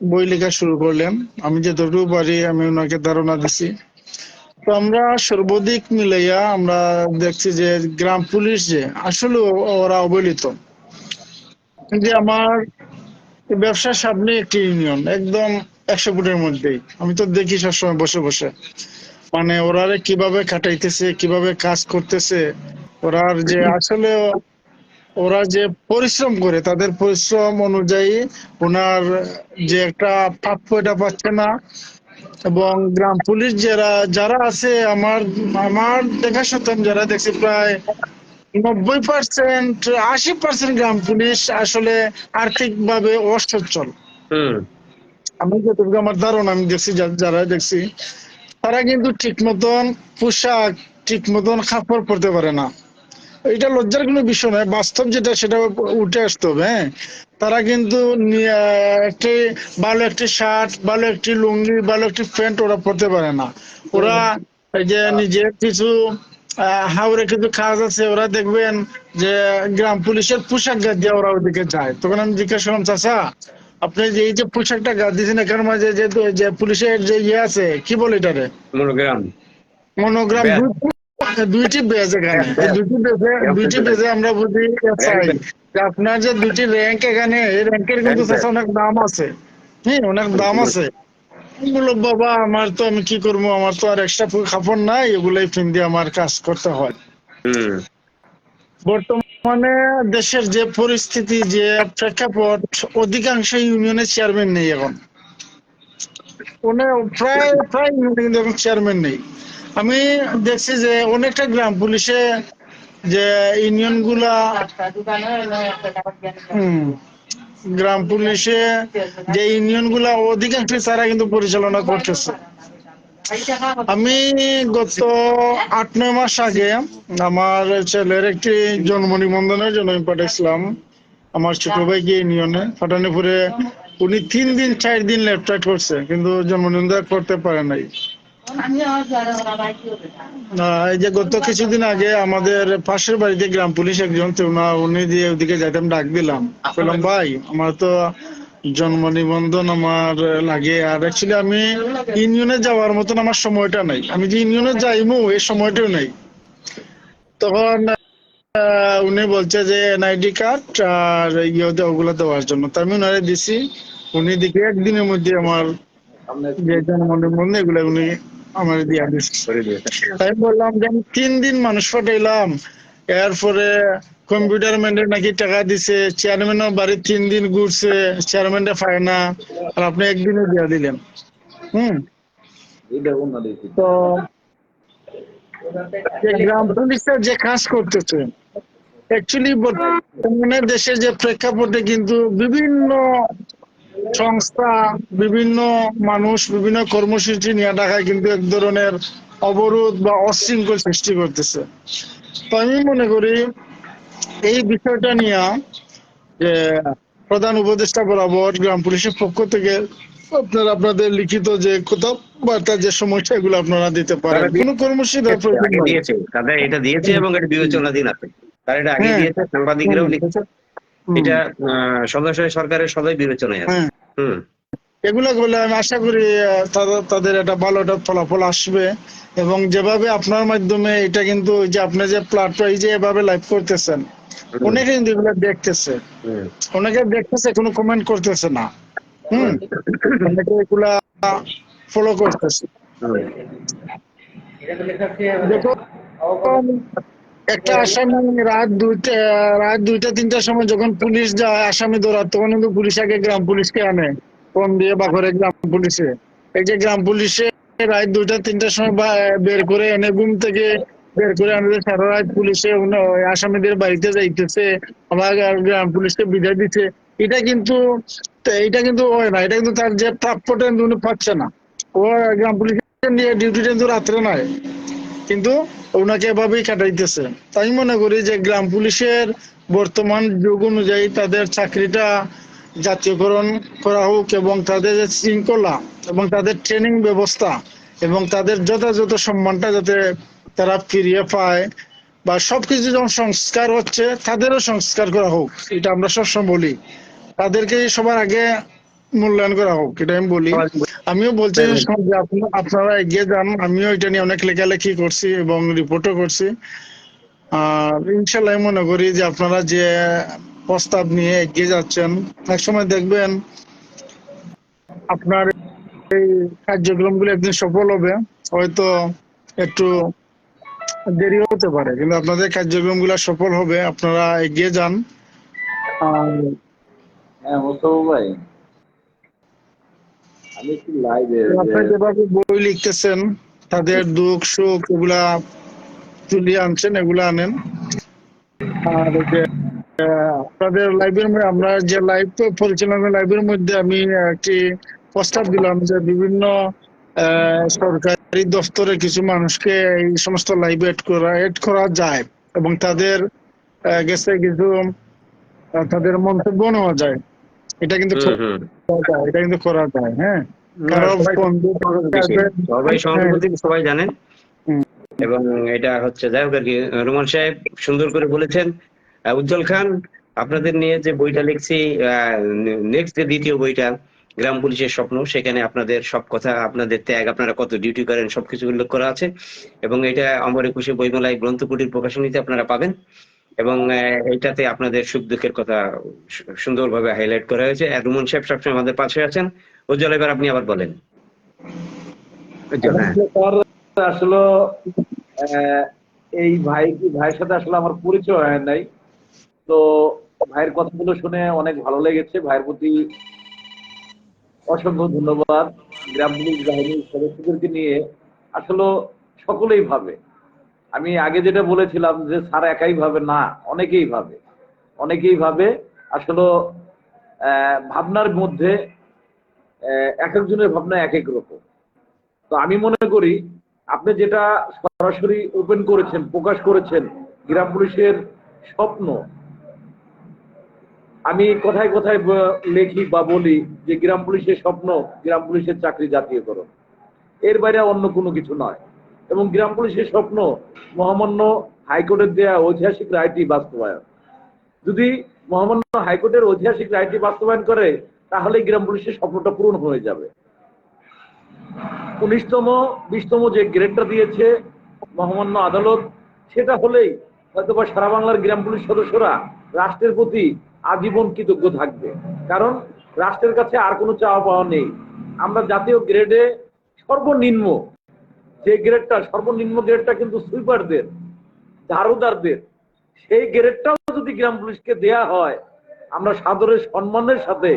বই লেখা শুরু করলেন, আমি যতটুকু পারি আমি ওনাকে ধারণা দিছি। তো আমরা সর্বাধিক মিলাইয়া আমরা দেখছি যে গ্রাম পুলিশ যে আসলে ওরা অবহেলিত। যে আমার ব্যবসার সামনে একটি ইউনিয়ন একদম 100 ফুটের মধ্যেই, আমি তো দেখি সবসময় বসে বসে, মানে ওরা কিভাবে খাটাইতেছে, কিভাবে কাজ করতেছে, ওরার যে আসলে ওরা যে পরিশ্রম করে, তাদের পরিশ্রম অনুযায়ী ওনার যে একটা প্রাপ্য এটা পাচ্ছে না। এবং গ্রাম পুলিশ যারা যারা আছে, আমার আমার দেখা সত্ত্বেও যারা দেখছি, প্রায় 90%, 80% গ্রাম পুলিশ আসলে আর্থিক ভাবে অসচ্ছল। আমি যতটুকু আমার ধারণা, আমি দেখছি যারা দেখছি, তারা কিন্তু ঠিক মতন পোশাক, ঠিক মতন কাপড় পরতে পারে না। এটা লজ্জার কোনো বিষয় নয়, বাস্তব যেটা সেটা উঠে আসতে হবে। হ্যাঁ, তারা কিন্তু একটি ভালো একটি শার্ট, ভালো একটি লুঙ্গি, ভালো একটি প্যান্ট ওরা পরতে পারে না। ওরা এই যে নিজের কিছু হাওড়ে কিছু কাজ আছে, ওরা দেখবেন যে গ্রাম পুলিশের পোশাক দিয়ে ওরা ওইদিকে যায়। তখন আমি জিজ্ঞাসা করলাম, চাচা আপনি যে এই যে পোশাকটা গা দিয়েছেন এখানে মাঝে যে যে পুলিশের যে ইয়ে আছে কি বলে এটারে মনোগ্রাম মনোগ্রাম ব্যাস দুইটি বেজ এখানে এই ব্যাস দুইটি বেজে আমরা বুঝি র্যাঙ্ক চাই যে আপনার যে দুইটি র্যাঙ্ক এখানে এই র্যাঙ্কের কিন্তু ব্যাস অনেক দাম আছে, হ্যাঁ অনেক দাম আছে। বললো বাবা আমার তো আমি কি করবো, আমার তো আর এক্সট্রা কাপড় নাই, এগুলাই পিন দিয়ে আমার কাজ করতে হয়। হুম বর্তমানে দেশের যে পরিস্থিতি যে প্রেক্ষাপট, অধিকাংশ ইউনিয়নের চেয়ারম্যান নেই এখন, প্রায় প্রায় ইউনিয়নে কিন্তু এখন চেয়ারম্যান নেই। আমি দেখছি যে অনেকটা গ্রাম পুলিশে যে ইউনিয়ন গুলা গ্রাম পুলিশে যে ইউনিয়ন গুলা অধিকাংশ তারা কিন্তু পরিচালনা করতেছে। আমি গত 8-9 মাস আগে আমার ছেলের একটি জন্ম নিবন্ধনের জন্য আমি পাঠিয়েছিলাম আমার ছোট ভাইকে ইউনিয়নে পাঠানোর পরে উনি 3-4 দিন লেফট করছে কিন্তু জন্ম নিবন্ধন করতে পারে নাই। এই যে গত কিছুদিন আগে আমাদের পাশের বাড়িতে গ্রাম পুলিশ একজন তো উনি দিয়ে ওদিকে যাইতাম, ডাক দিলাম, বললাম ভাই আমার তো জন্ম নিবন্ধন আমার লাগে, আর অ্যাকচুয়ালি আমি ইউনিয়নে যাওয়ার মতন আমার সময়টা নাই, আমি যে ইউনিয়নে যাইমু এই সময়টাও নেই। তখন উনি বলছে যে এনআইডি কার্ড আর ইয়ে ওগুলো দেওয়ার জন্য, তো আমি ওনারে দিছি। উনি দেখে একদিনের মধ্যে আমার যে জন্ম নিবন্ধন এগুলো উনি আমার দিয়া দিচ্ছে। করে দিয়েছে তাই বললাম যে আমি 3 দিন মানুষ পাঠাইলাম, এরপরে কম্পিউটার ম্যানের নাকি টাকা দিছে, চেয়ারম্যানের বাড়ি 3 দিন ঘুরছে, চেয়ারম্যানটা পায় না, আর আপনি একদিনে দিয়া দিলেন। তো যে গ্রাম পুলিশের যে কাজ করতেছে অ্যাকচুয়ালি বর্তমানে দেশের যে প্রেক্ষাপটে কিন্তু বিভিন্ন সংস্থা, বিভিন্ন মানুষ বিভিন্ন কর্মসূচি নিয়ে ঢাকায় কিন্তু এক ধরনের অবরোধ বা অশৃঙ্খল সৃষ্টি করতেছে। তো আমি মনে করি এই বিষয়টা নিয়ে যে প্রধান উপদেষ্টা বরাবর গ্রাম পুলিশের পক্ষ থেকে আপনারা আপনাদের লিখিত যে কথাবার্তা যে সমস্যা এগুলো আপনারা দিতে পারেন, তারা কোনো কর্মসূচি দেওয়ার প্রয়োজন আগে নাই। দিয়েছে, তাদের এটা দিয়েছে এবং এটা বিবেচনাধীন আছে। তারা এটা আগে হ্যাঁ দিয়েছে, সাংবাদিকরাও লিখেছে, হুম, এটা সদস্য সরকারের সদয় বিবেচনায় আছে। হ্যাঁ হুম এগুলো করলে আমি আশা করি তাদের একটা ভালো একটা ফলাফল আসবে। এবং যেভাবে আপনার মাধ্যমে এটা কিন্তু যে আপনি যে প্ল্যাটফর্ম যে এভাবে লাইভ করতেছেন, হুম অনেকে কিন্তু এগুলো দেখতেছে, হুম অনেকে দেখতেছে কোনো কমেন্ট করতেছে না, অনেকে এগুলা ফলো করতেছে। দেখো একটা আসামি রাত 2টা 3টার সময় যখন পুলিশ যায় আসামি ধরার, তখন কিন্তু পুলিশ আগে গ্রাম পুলিশকে আনে ফোন দিয়ে বা করে গ্রাম পুলিশে। এই যে গ্রাম পুলিশে রাত 2টা 3টার সময় বের করে এনে ঘুম থেকে বের করে আনতে সারা রাত পুলিশে আসামিদের বাড়িতে যাইতেছে, আবার গ্রাম পুলিশকে বিদায় দিচ্ছে, এটা কিন্তু হয় না, এটা কিন্তু তার যে প্রাপ্যটা কিন্তু উনি পাচ্ছে না। ও গ্রাম পুলিশের নিয়ে ডিউটিটা কিন্তু রাত্রে নয়, কিন্তু ওনাকে এভাবেই কাটাইতেছে। তাই মনে করি যে গ্রাম পুলিশের বর্তমান যুগ অনুযায়ী তাদের চাকরিটা জাতীয়করণ করা হোক, এবং তাদের যে শৃঙ্খলা এবং তাদের ট্রেনিং ব্যবস্থা এবং তাদের যথাযথ সম্মানটা যাতে তারা ফিরিয়ে পায়, বা সবকিছু যখন সংস্কার হচ্ছে তাদেরও সংস্কার করা হোক, এটা আমরা সবসময় বলি, তাদেরকে সবার আগে মূল্যায়ন করা হোক, এটা আমি বলি। আমিও বলছি যে আপনারা এগিয়ে যান, আমিও এটা নিয়ে অনেক লেখালেখি করছি এবং রিপোর্টও করছি। আর ইনশাল্লাহ আমি মনে করি যে আপনারা যে প্রস্তাব নিয়ে এগিয়ে যাচ্ছেন, একসময় দেখবেন আপনার এই কার্যক্রমগুলো একদিন সফল হবে। হয়তো একটু দেরি হতে পারে, কিন্তু আপনাদের কার্যক্রমগুলো সফল হবে, আপনারা এগিয়ে যান। আর হ্যাঁ মোস্তফা ভাই, আমি একটু লাইভে আপনারা যেভাবে বই লিখতেছেন, তাদের দুঃখ সুখ এগুলা তুলিয়ে আনছেন, এগুলা আনেন। আর এই যে আপনাদের লাইভের মধ্যে আমরা যে লাইভ পরিচালনা লাইভের মধ্যে আমি একটি প্রস্তাব দিলাম যে বিভিন্ন সরকারি দপ্তরে কিছু মানুষকে এই সমস্ত লাইভে এড করা যায়, এবং তাদের গেছে কিছু তাদের মন্তব্য নেওয়া যায়, এটা কিন্তু হুম হুম এটা কিন্তু করা যায়। হ্যাঁ কারো সবাই বন্ধু সবাই হ্যাঁ সহানুভূতি সবাই জানেন। এবং এটা হচ্ছে যাই হোক আর কি, রুমান সাহেব সুন্দর করে বলেছেন। উজ্জ্বল খান, আপনাদের নিয়ে যে বইটা লিখছি, নেক্সট যে দ্বিতীয় বইটা গ্রাম পুলিশের স্বপ্ন, সেখানে আপনাদের সব কথা, আপনাদের ত্যাগ, আপনারা কত ডিউটি করেন সবকিছু উল্লেখ করা আছে। এবং এটা আমার 21শে বইমেলায় গ্রন্থকুটির প্রকাশনীতে আপনারা পাবেন। এবং এইটাতে আপনাদের সুখ দুঃখের কথা সুন্দরভাবে হাইলাইট করা হয়েছে। আর রুমন সাহেব সবসময় আমাদের পাশে আছেন। উজ্জ্বল, এবার আপনি আবার বলেন। উজ্জ্বল, হ্যাঁ। আসলে এই ভাইয়ের সাথে আসলে আমার পরিচয় হয় নাই, তো ভাইয়ের কথাগুলো শুনে অনেক ভালো লেগেছে। ভাইয়ের প্রতি অসংখ্য ধন্যবাদ। গ্রাম পুলিশ বাহিনীর সদস্যদেরকে নিয়ে আসলে সকলেই ভাবে। আমি আগে যেটা বলেছিলাম যে স্যার একাই ভাবে না, অনেকেই ভাবে। আসলে ভাবনার মধ্যে এক একজনের ভাবনা এক এক রকম। তো আমি মনে করি আপনি যেটা সরাসরি ওপেন করেছেন, প্রকাশ করেছেন, গ্রাম পুলিশের স্বপ্ন। আমি কথায় কথায় লেখি বা বলি যে গ্রাম পুলিশের স্বপ্ন, গ্রাম পুলিশের চাকরি জাতীয়করণ, এর বাইরে অন্য কোনো কিছু নয়। এবং গ্রাম পুলিশের স্বপ্ন মহামান্য হাইকোর্টের দেয়া ঐতিহাসিক রায়টি বাস্তবায়ন। যদি মহামান্য হাইকোর্টের ঐতিহাসিক রায়টি বাস্তবায়ন করে, তাহলে গ্রাম পুলিশের স্বপ্নটা পূরণ হয়ে যাবে। 19তম 20তম যে গ্রেডটা দিয়েছে মহামান্য আদালত, সেটা হলেই হয়তোবা সারা বাংলার গ্রাম পুলিশ সদস্যরা রাষ্ট্রের প্রতি আজীবন কৃতজ্ঞ থাকবে। কারণ রাষ্ট্রের কাছে আর কোনো চাওয়া পাওয়া নেই। আমরা জাতীয় গ্রেডে সর্বনিম্ন গ্রেডটা কিন্তু সুইপারদের, ঝাড়ুদারদের, সেই গ্রেডটাও যদি গ্রাম পুলিশকে দেয়া হয়, আমরা সাদরের সম্মানের সাথে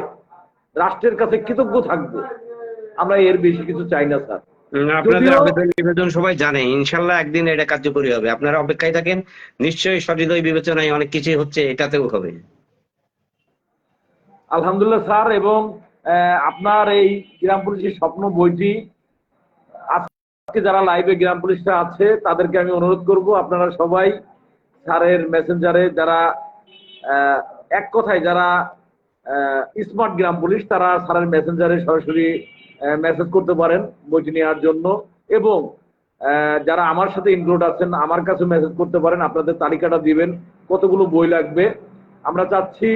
রাষ্ট্রের কাছে কৃতজ্ঞ থাকবো। আমরা এর বেশি কিছু চাই না স্যার। আপনাদের আবেদন নিবেদন সবাই জানে, ইনশাল্লাহ একদিন এটা কার্যকরী হবে। আপনারা অপেক্ষায় থাকেন, নিশ্চয়ই সহৃদয় বিবেচনায় অনেক কিছু হচ্ছে, এটাতেও হবে আলহামদুলিল্লাহ স্যার। এবং আপনার এই গ্রাম পুলিশের স্বপ্ন বইটি আজকে যারা লাইভে গ্রাম পুলিশরা আছে তাদেরকে আমি অনুরোধ করব, আপনারা সবাই স্যারের মেসেঞ্জারে, যারা এক কথায় যারা স্মার্ট গ্রাম পুলিশ, তারা স্যারের মেসেঞ্জারে সরাসরি মেসেজ করতে পারেন বইটি নেওয়ার জন্য। এবং যারা আমার সাথে ইনক্লুড আছেন, আমার কাছে মেসেজ করতে পারেন, আপনাদের তালিকাটা দিবেন কতগুলো বই লাগবে। আমরা চাচ্ছি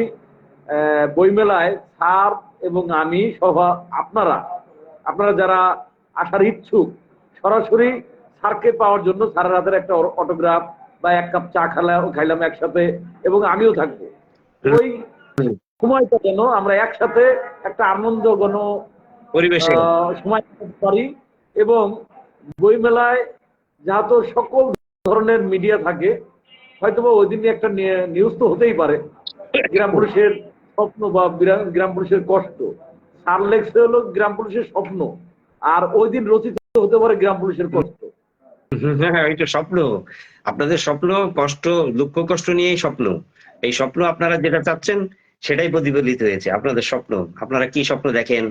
বইমেলায় স্যার এবং আমি সহ আপনারা যারা আসার ইচ্ছুক, সরাসরি স্যারকে পাওয়ার জন্য স্যারের হাতের একটা অটোগ্রাফ বা এক কাপ চা খাইলাম একসাথে, এবং আমিও থাকবো। ওই সময়টা যেন আমরা একসাথে একটা আনন্দঘন পরিবেশে সময় পারি। এবং বইমেলায় যেহেতু সকল ধরনের মিডিয়া থাকে, হয়তোবা ওই দিন একটা নিউজ তো হতেই পারে গ্রাম পুলিশের স্বপ্ন বা গ্রাম পুলিশের কষ্ট। স্যার লেখছে হলো গ্রাম পুলিশের স্বপ্ন, আর ওই দিন রচিত হতে পারে গ্রাম পুলিশের কষ্ট। হ্যাঁ, এটা স্বপ্ন। আপনাদের স্বপ্ন, কষ্ট, দুঃখ কষ্ট নিয়েই স্বপ্ন। এই স্বপ্ন আপনারা যেটা চাচ্ছেন সেটাই প্রতিফলিত হয়েছে। আপনাদের স্বপ্ন, আপনারা কি স্বপ্ন দেখেন,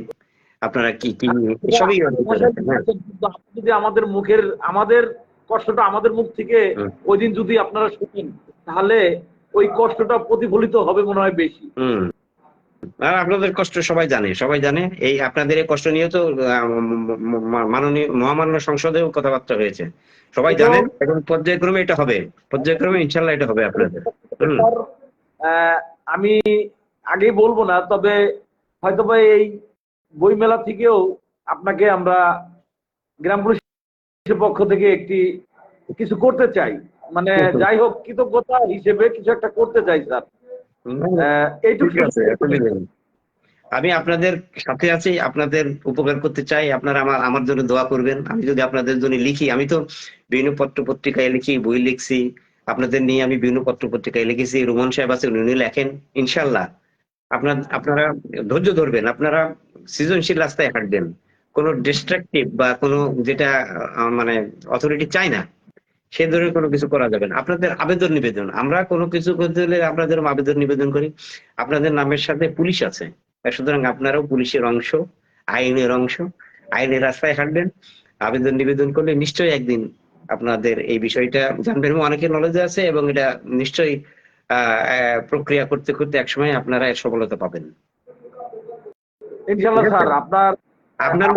আপনারা কি কি সবই যদি আমাদের কষ্টটা আমাদের মুখ থেকে ওই দিন যদি আপনারা শুনেন, তাহলে ওই কষ্টটা প্রতিফলিত হবে মনে হয় বেশি। আর আপনাদের কষ্ট সবাই জানে। এই আপনাদের এই কষ্ট নিয়ে তো মাননীয় মহামান্য সংসদেও কথাবার্তা হয়েছে, সবাই জানেন। এবং পর্যায়ক্রমে এটা হবে, পর্যায়ক্রমে ইনশাল্লাহ এটা হবে আপনাদের। আমি আগেই বলবো না, তবে হয়তোবা এই বইমেলা থেকেও আপনাকে আমরা গ্রাম পুলিশের পক্ষ থেকে কিছু করতে চাই, মানে যাই হোক কৃতজ্ঞতা হিসেবে কিছু একটা করতে চাই স্যার। আমি আপনাদের সাথে আছি, আপনাদের উপকার করতে চাই। আপনারা আমার জন্য দোয়া করবেন। আমি যদি আপনাদের জন্য লিখি, আমি তো বিভিন্ন পত্র পত্রিকায় লিখি, বই লিখছি আপনাদের নিয়ে, আমি বিভিন্ন পত্র পত্রিকায় লিখেছি। রুমন সাহেব আছে, উনি লেখেন। ইনশাল্লাহ আপনারা ধৈর্য ধরবেন, আপনারা সৃজনশীল রাস্তায় হাঁটবেন। কোনো ডিস্ট্রাকটিভ বা কোনো যেটা মানে অথরিটি চায় না, সে ধরনের কোনো কিছু করা যাবে না। আপনাদের আবেদন নিবেদন, আমরা কোনো কিছু করতে হলে আমরা যেরকম আবেদন নিবেদন করি, আপনাদের নামের সাথে পুলিশ আছে, সুতরাং আপনারাও পুলিশের অংশ, আইনের অংশ। আইনের রাস্তায় হাঁটবেন, আবেদন নিবেদন করলে নিশ্চয়ই একদিন আপনাদের এই বিষয়টা জানবেন। অনেকের নলেজ আছে এবং এটা নিশ্চয়ই প্রক্রিয়া করতে করতে একসময় আপনারা এর সফলতা পাবেন ইনশাআল্লাহ স্যার। আপনার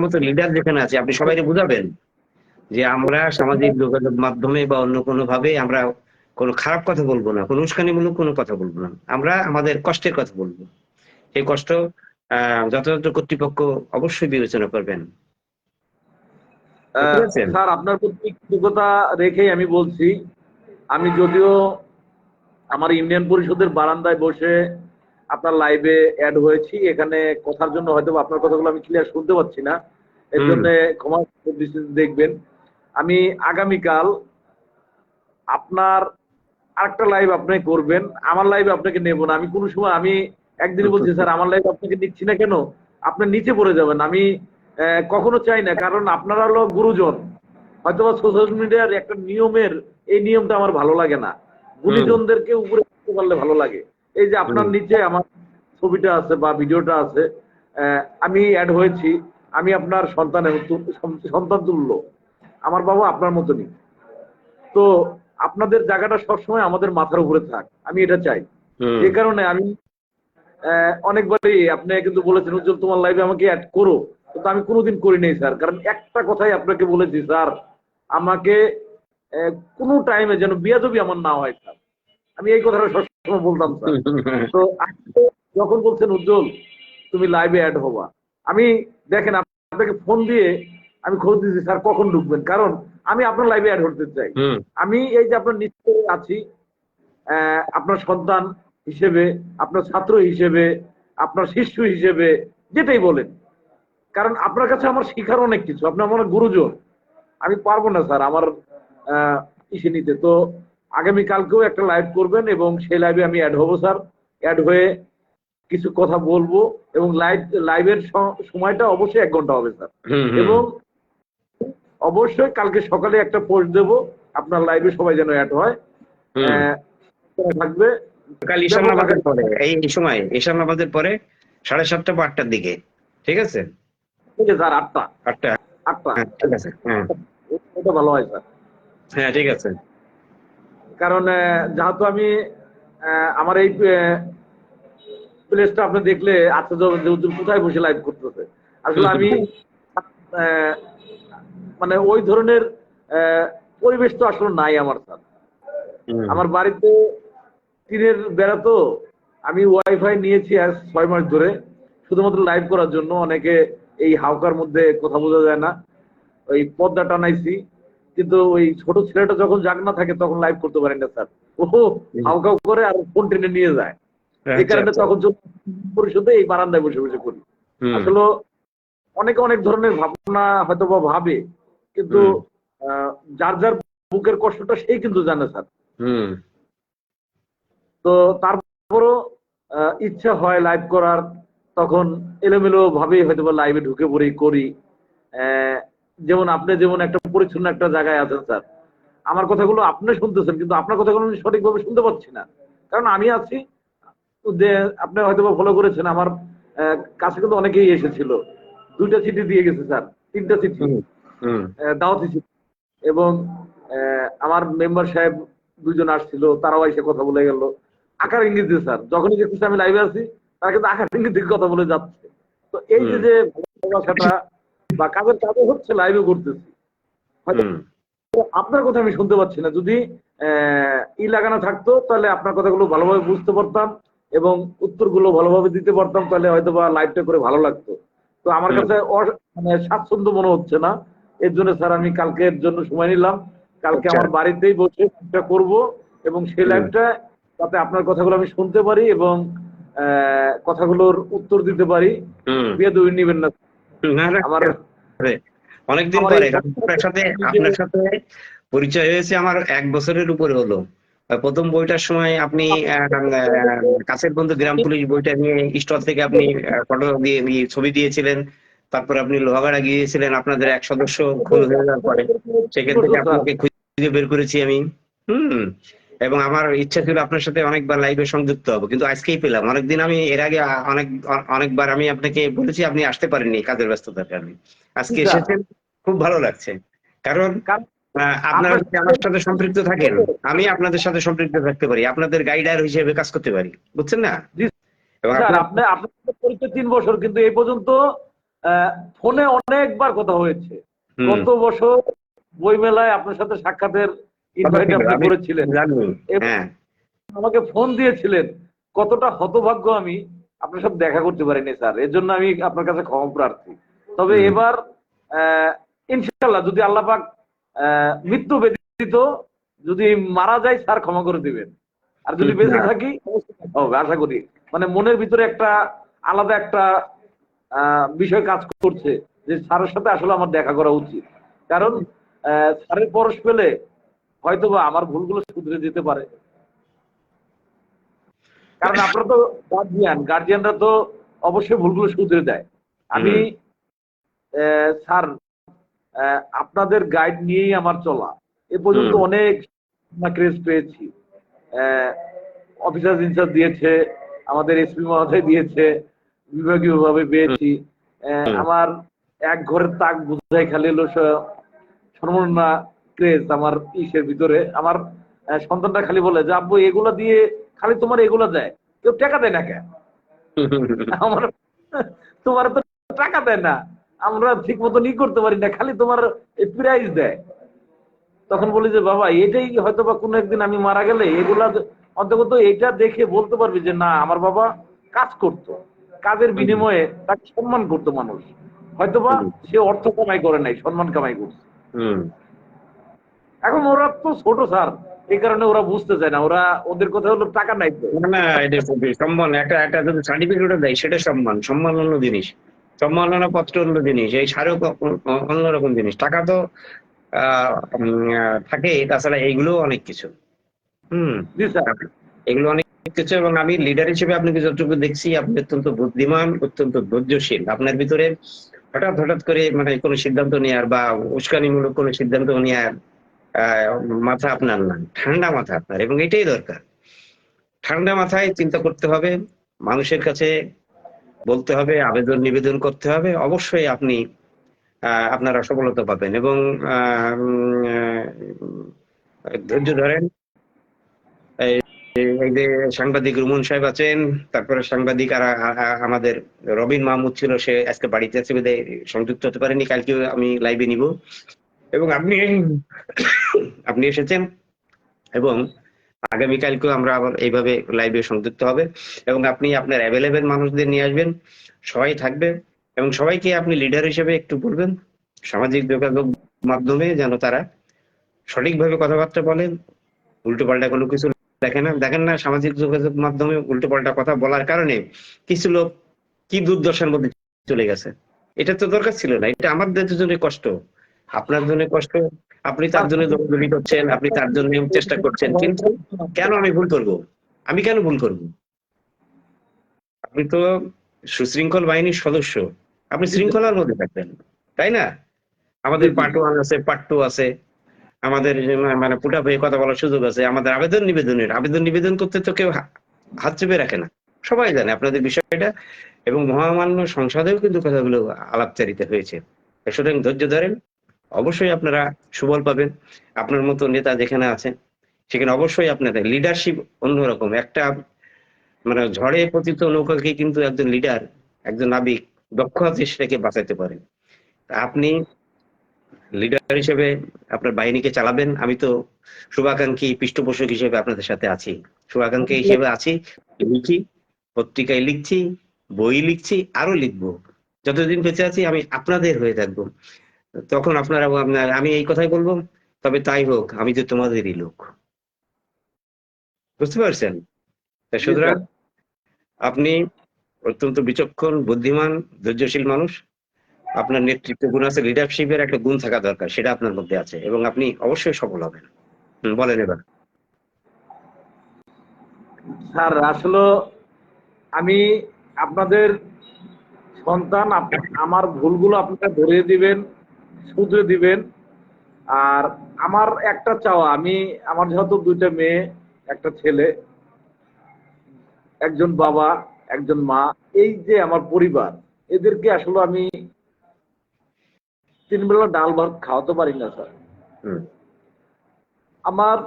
মতো লিডার যেখানে আছে, আপনি সবাইকে বুঝাবেন যে আমরা সামাজিক যোগাযোগ মাধ্যমে বা অন্য কোনো ভাবে আমরা কোনো খারাপ কথা বলবো না, কোনো উস্কানিমূলক কোনো কথা বলবো না, আমরা আমাদের কষ্টের কথা বলবো। এই কষ্ট যথাযথ কর্তৃপক্ষ অবশ্যই বিবেচনা করবেন, বুঝতে পারছেন? স্যার আপনার প্রতি কৃতজ্ঞতা রেখেই আমি বলছি, আমি যদিও আমার ইউনিয়ন পরিষদের বারান্দায় বসে আপনার লাইভে অ্যাড হয়েছি, এখানে কথার জন্য হয়তো আপনার কথাগুলো আমি ক্লিয়ার শুনতে পাচ্ছি না, এর জন্য ক্ষমা দৃষ্টিতে দেখবেন। আমি আগামীকাল আপনার আরেকটা লাইভ আপনি করবেন, আমার লাইভ আপনাকে নেব না। আমি কোনো সময় আমি একদিন বলছি স্যার আমার লাইভ আপনাকে নিচ্ছি না কেন, আপনার নিচে পড়ে যাবেন। আমি কখনো চাই না, কারণ আপনারা হলো গুরুজন, হয়তো সোশ্যাল মিডিয়ার একটা নিয়মের, এই নিয়মটা আমার ভালো লাগে না। গুণীজনদেরকে উপরে করতে পারলে ভালো লাগে। এই যে আপনার নিচে আমার ছবিটা আছে বা ভিডিওটা আছে, আমি অ্যাড হয়েছি, আমি আপনার সন্তান তুল্য, আমার বাবা আপনার মতনই। তো আপনাদের জায়গাটা সবসময় আমাদের মাথার উপরে থাক, আমি এটা চাই। যে কারণে আমি অনেকবারই আপনি কিন্তু বলেছেন উজ্জ্বল তোমার লাইভে আমাকে অ্যাড করো, কিন্তু আমি কোনোদিন করি নাই স্যার। কারণ একটা কথাই আপনাকে বলেছি স্যার, আমাকে কোনো টাইমে যেন বিয়াদবি আমার না হয় স্যার, আমি এই কথাটা সবসময় বলতাম স্যার। তো আজকে যখন বলছেন উজ্জ্বল তুমি লাইভে অ্যাড হবা, আমি দেখেন আপনাকে ফোন দিয়ে আমি খোঁজ দিচ্ছি স্যার কখন ঢুকবেন, কারণ আমি আপনার লাইভে অ্যাড হতে চাই। আমি এই যে আপনার নিচে আছি, আপনার সন্তান হিসেবে, আপনার ছাত্র হিসেবে, আপনার শিষ্য হিসেবে, যেটাই বলেন, কারণ আপনার কাছে আমার শিখার অনেক কিছু, আপনি আমার গুরুজন। আমি পারবো না স্যার আমার ইসে নিতে। তো আগামীকালকেও একটা লাইভ করবেন এবং সেই লাইভে আমি অ্যাড হবো স্যার। অ্যাড হয়ে কিছু কথা বলবো এবং লাইভের সময়টা অবশ্যই 1 ঘন্টা হবে স্যার। এবং অবশ্যই কালকে সকালে একটা পোস্ট দেব আপনার লাইভে সবাই যেন অ্যাড হয়, থাকবে কাল ঈশান নামাজের পরে, এই সময় ঈশান নামাজের পরে 7:30 বা 8টার দিকে, ঠিক আছে? ঠিক আছে স্যার, 8টা। 8টা, 8টা, ঠিক আছে। ওটা ভালো হয় স্যার। হ্যাঁ ঠিক আছে। কারণ যেহেতু আমি আমার এই প্লেসটা আপনি দেখলে আচ্ছা কোথায় বসে লাইভ করতেছে, আসলে আমি মানে ওই ধরনের পরিবেশ তো আসলে নাই আমার স্যার। আমার বাড়িতে টিনের বেড়া, তো আমি ওয়াইফাই নিয়েছি আজ 6 মাস ধরে শুধুমাত্র লাইভ করার জন্য। অনেকে এই হাউকার মধ্যে কথা বোঝা যায় না, ওই পর্দা টানাইছি, কিন্তু ওই ছোট ছেলেটা যখন জাগনা থাকে তখন লাইভ করতে পারেন না স্যার, ও হাউকাউ করে আর ফোন টেনে নিয়ে যায়। এই কারণে তখন পরিষদে এই বারান্দায় বসে বসে করি। আসলে অনেকে অনেক ধরনের ভাবনা হয়তো বা ভাবে, কিন্তু যার যার বুকের কষ্টটা সেই কিন্তু জানে স্যার। তো তারপরও ইচ্ছা হয় লাইভ করার, তখন এলোমেলো ভাবেই হয়তো বা লাইভে ঢুকে পড়ি করি। যেমন আপনি যেমন একটা পরিচ্ছন্ন একটা জায়গায় আছেন স্যার, আমার কথাগুলো আপনি শুনতেছেন, কিন্তু আপনার কথাগুলো আমি সঠিকভাবে শুনতে পাচ্ছি না, কারণ আমি আছি। যে আপনি হয়তো বা ফলো করেছেন, আমার কাছে কিন্তু অনেকেই এসেছিল, 2টা চিঠি দিয়ে গেছে স্যার, 3টা চিঠি দাওয়াতি চিঠি, এবং আমার মেম্বার সাহেব 2জন আসছিল, তারাও এসে কথা বলে গেল আকার ইঙ্গিত দিয়ে স্যার। যখনই দেখতেছি আমি লাইভে আছি, তারা কিন্তু আকার ইঙ্গিত দিয়ে কথা বলে যাচ্ছে। তো এই যে ভালোবাসাটা বা কাজের কাজে হচ্ছে, লাইভে করতেছি, হয়তো আপনার কথা আমি শুনতে পাচ্ছি না। যদি লাগানো থাকতো তাহলে আপনার কথাগুলো ভালোভাবে বুঝতে পারতাম এবং উত্তরগুলো ভালোভাবে দিতে পারতাম, তাহলে হয়তো বা লাইভটা করে ভালো লাগতো। তো আমার কাছে মানে স্বাচ্ছন্দ্য মনে হচ্ছে না, এর জন্য স্যার আমি কালকের জন্য সময় নিলাম। কালকে আমার বাড়িতেই বসে এটা করব এবং সেই লাইভটা যাতে আপনার কথাগুলো আমি শুনতে পারি এবং কথাগুলোর উত্তর দিতে পারি। বেদুই নিবেন না আমার। অনেকদিন পরে আপনার সাথে পরিচয় হয়েছে আমার 1 বছরের উপরে হলো। প্রথম বইটার সময় আপনি কাছের বন্ধু গ্রাম পুলিশ বইটা নিয়ে স্টল থেকে আপনি ফটো দিয়ে ছবি দিয়েছিলেন, তারপর আপনি লোহাগাড়া গিয়েছিলেন, আপনাদের এক সদস্য খুন হয়ে যাওয়ার পরে সেখান থেকে আপনাকে খুঁজে বের করেছি আমি। এবং আমার ইচ্ছা ছিল আপনার সাথে অনেকবার লাইভে সংযুক্ত হবো, কিন্তু আজকেই পেলাম। অনেকদিন আমি এর আগে অনেকবার আমি আপনাকে বলেছি, আপনি আসতে পারেননি কাজের ব্যস্ততার কারণে। আজকে এসেছেন, খুব ভালো লাগছে। কারণ আপনারা যদি আমার সাথে সম্পৃক্ত থাকেন, আমি আপনাদের সাথে সম্পৃক্ত থাকতে পারি, আপনাদের গাইডার হিসেবে কাজ করতে পারি, বুঝছেন না? আপনার পরিচয় 3 বছর, কিন্তু এই পর্যন্ত ফোনে অনেকবার কথা হয়েছে। গত বছর বই মেলায় আপনার সাথে সাক্ষাতের কথা ইনভাইট ছিল, আপনি আমি করেছিলেন জানি। এবং হ্যাঁ। আমাকে ফোন দিয়েছিলেন। কতটা হতভাগ্য আমি, আপনার সাথে দেখা করতে পারিনি স্যার, এর জন্য আমি আপনার কাছে ক্ষমা প্রার্থী। তবে হুম। এবার ইনশাল্লাহ যদি আল্লাহ পাক মৃত্যু ব্যতীত যদি মারা যায় স্যার ক্ষমা করে দিবেন, আর যদি বেঁচে না, থাকি অবশ্যই দেখা হবে আশা করি। মানে মনের ভিতরে একটা আলাদা একটা বিষয় কাজ করছে যে স্যারের সাথে আসলে আমার দেখা করা উচিত। কারণ স্যারের পরশ পেলে হয়তোবা আমার ভুলগুলো শুধরে যেতে পারে। কারণ আপনারা তো গার্জিয়ানরা তো অবশ্যই ভুলগুলো শুধরে দেয়। আমি হুম, স্যার আপনাদের গাইড নিয়েই আমার চলা। এ পর্যন্ত হুম, অনেক ক্রেজ পেয়েছি। অফিসার ইনচার্জ দিয়েছে, আমাদের এসপি মহোদয় দিয়েছে, বিভাগীয় ভাবে পেয়েছি। হুম, আমার এক ঘরের তাক বুঝাই খালি হলো সর্বনা ক্রেজ আমার ইসের ভিতরে। আমার সন্তানটা খালি বলে যে আব্বু এগুলা দিয়ে খালি তোমার এগুলা দেয়, কেউ টাকা দেয় না কেন? আমার তোমার তো টাকা দেয় না, আমরা ঠিক মতো ই করতে পারি না, খালি তোমার প্রাইজ দেয়। তখন বলি যে বাবা এটাই হয়তো বা কোনো একদিন আমি মারা গেলে এগুলা অন্তত এটা দেখে বলতে পারবি যে না আমার বাবা কাজ করতো, কাজের হুম, বিনিময়ে তাকে সম্মান করতো মানুষ। হয়তোবা হুম, সে অর্থ কামাই করে নাই, সম্মান কামাই করছে। হুম। এখন ওরা তো ছোট স্যার, এই কারণে ওরা বুঝতে চায় না, ওরা ওদের কথা হলো টাকা নাই তো। না, না, এটা খুবই সম্মান। একটা একটা যদি সার্টিফিকেটও দেয় সেটা সম্মান। সম্মান অন্য জিনিস, সম্মাননা পত্র অন্য জিনিস, এই স্মারক অন্যরকম জিনিস। টাকা তো থাকে, তাছাড়া এইগুলো অনেক কিছু। হুম। জি স্যার। এগুলো অনেক কিছু। এবং আমি লিডার হিসেবে আপনাকে যতটুকু দেখছি, আপনি অত্যন্ত বুদ্ধিমান, অত্যন্ত ধৈর্যশীল। আপনার ভিতরে হঠাৎ হঠাৎ করে মানে কোনো সিদ্ধান্ত নেওয়ার বা উস্কানিমূলক কোনো সিদ্ধান্ত নেওয়ার আহ, মাথা আপনার না, ঠান্ডা মাথা আপনার, এবং এটাই দরকার। ঠান্ডা মাথায় চিন্তা করতে হবে, মানুষের কাছে বলতে হবে, আবেদন নিবেদন করতে হবে। অবশ্যই আপনি আপনারা সফলতা পাবেন। এবং আহ, উম, ধৈর্য ধরেন। এই যে সাংবাদিক রুমন সাহেব আছেন, তারপরে সাংবাদিক আর আমাদের রবিন মাহমুদ ছিল, সে আজকে বাড়িতে আছে বিধায় সংযুক্ত হতে পারেনি, কালকে আমি লাইভে নিব। এবং আপনি আপনি এসেছেন, এবং আগামীকালকেও আমরা আবার এইভাবে লাইভে সংযুক্ত হবে। এবং আপনি আপনার অ্যাভেলেবেল মানুষদের নিয়ে আসবেন, সবাই থাকবে। এবং সবাইকে আপনি লিডার হিসেবে একটু বলবেন সামাজিক যোগাযোগ মাধ্যমে যেন তারা সঠিকভাবে কথাবার্তা বলেন, উল্টো পাল্টা কোনো কিছু দেখে না। দেখেন না, সামাজিক যোগাযোগ মাধ্যমে উল্টো পাল্টা কথা বলার কারণে কিছু লোক কি দুর্দশার মধ্যে চলে গেছে। এটা তো দরকার ছিল না। এটা আমাদের জন্য কষ্ট, আপনার জন্য কষ্ট। আপনি তার জন্য দৌড়দৌড়ি করছেন, আপনি তার জন্য চেষ্টা করছেন, কিন্তু কেন আমি ভুল করব? আমি কেন ভুল করব? আপনি তো সুশৃঙ্খল বাহিনীর সদস্য, আপনি জি স্যার। শৃঙ্খলার মধ্যে থাকবেন, তাই না? জি আমাদের জি। পার্ট 1 আছে, পার্ট 2 আছে, আমাদের মানে পুটা হয়ে কথা বলার সুযোগ আছে, আমাদের আবেদন নিবেদন করতে তো কেউ হাত চেপে রাখে না। সবাই জানে আপনাদের বিষয়টা। এবং মহামান্য সংসদেও কিন্তু কথাগুলো আলাপচারিতা হয়েছে। সুতরাং ধৈর্য ধরেন, অবশ্যই আপনারা সুফল পাবেন। আপনার মতো নেতা যেখানে আছে সেখানে অবশ্যই আপনাদের লিডারশিপ অন্যরকম একটা, মানে ঝড়ে পতিত নৌকাকে কিন্তু একজন লিডার, একজন নাবিক দক্ষ আছে সেটাকে বাঁচাতে পারেন। তা আপনি লিডার হিসেবে আপনার বাহিনীকে চালাবেন। আমি তো শুভাকাঙ্ক্ষী পৃষ্ঠপোষক হিসেবে আপনাদের সাথে আছি, শুভাকাঙ্ক্ষী হিসেবে আছি। লিখি, পত্রিকায় লিখছি, বই লিখছি, আরো লিখবো। যতদিন বেঁচে আছি আমি আপনাদের হয়ে থাকবো। তখন আপনারা আমি এই কথাই বলবো, তবে তাই হোক, আমি যে তোমাদেরই লোক। বুঝতে পারছেন? তা জি সুতরাং স্যার। আপনি অত্যন্ত বিচক্ষণ, বুদ্ধিমান, ধৈর্যশীল মানুষ। আপনার নেতৃত্ব গুণ আছে, লিডারশিপের একটা গুণ থাকা দরকার, সেটা আপনার মধ্যে আছে, এবং আপনি অবশ্যই সফল হবেন। বলেন এবার। স্যার আসলে আমি আপনাদের সন্তান, আমার ভুলগুলো আপনারা ধরিয়ে দিবেন, শুধরে দিবেন। আর আমার একটা চাওয়া, আমি আমার যেহেতু দুইটা মেয়ে, একটা ছেলে, একজন বাবা, একজন মা, এই যে আমার পরিবার, এদেরকে আসলে আমি 3 বেলা ডাল ভাত খাওয়াতে পারি না স্যার। হুম, আমার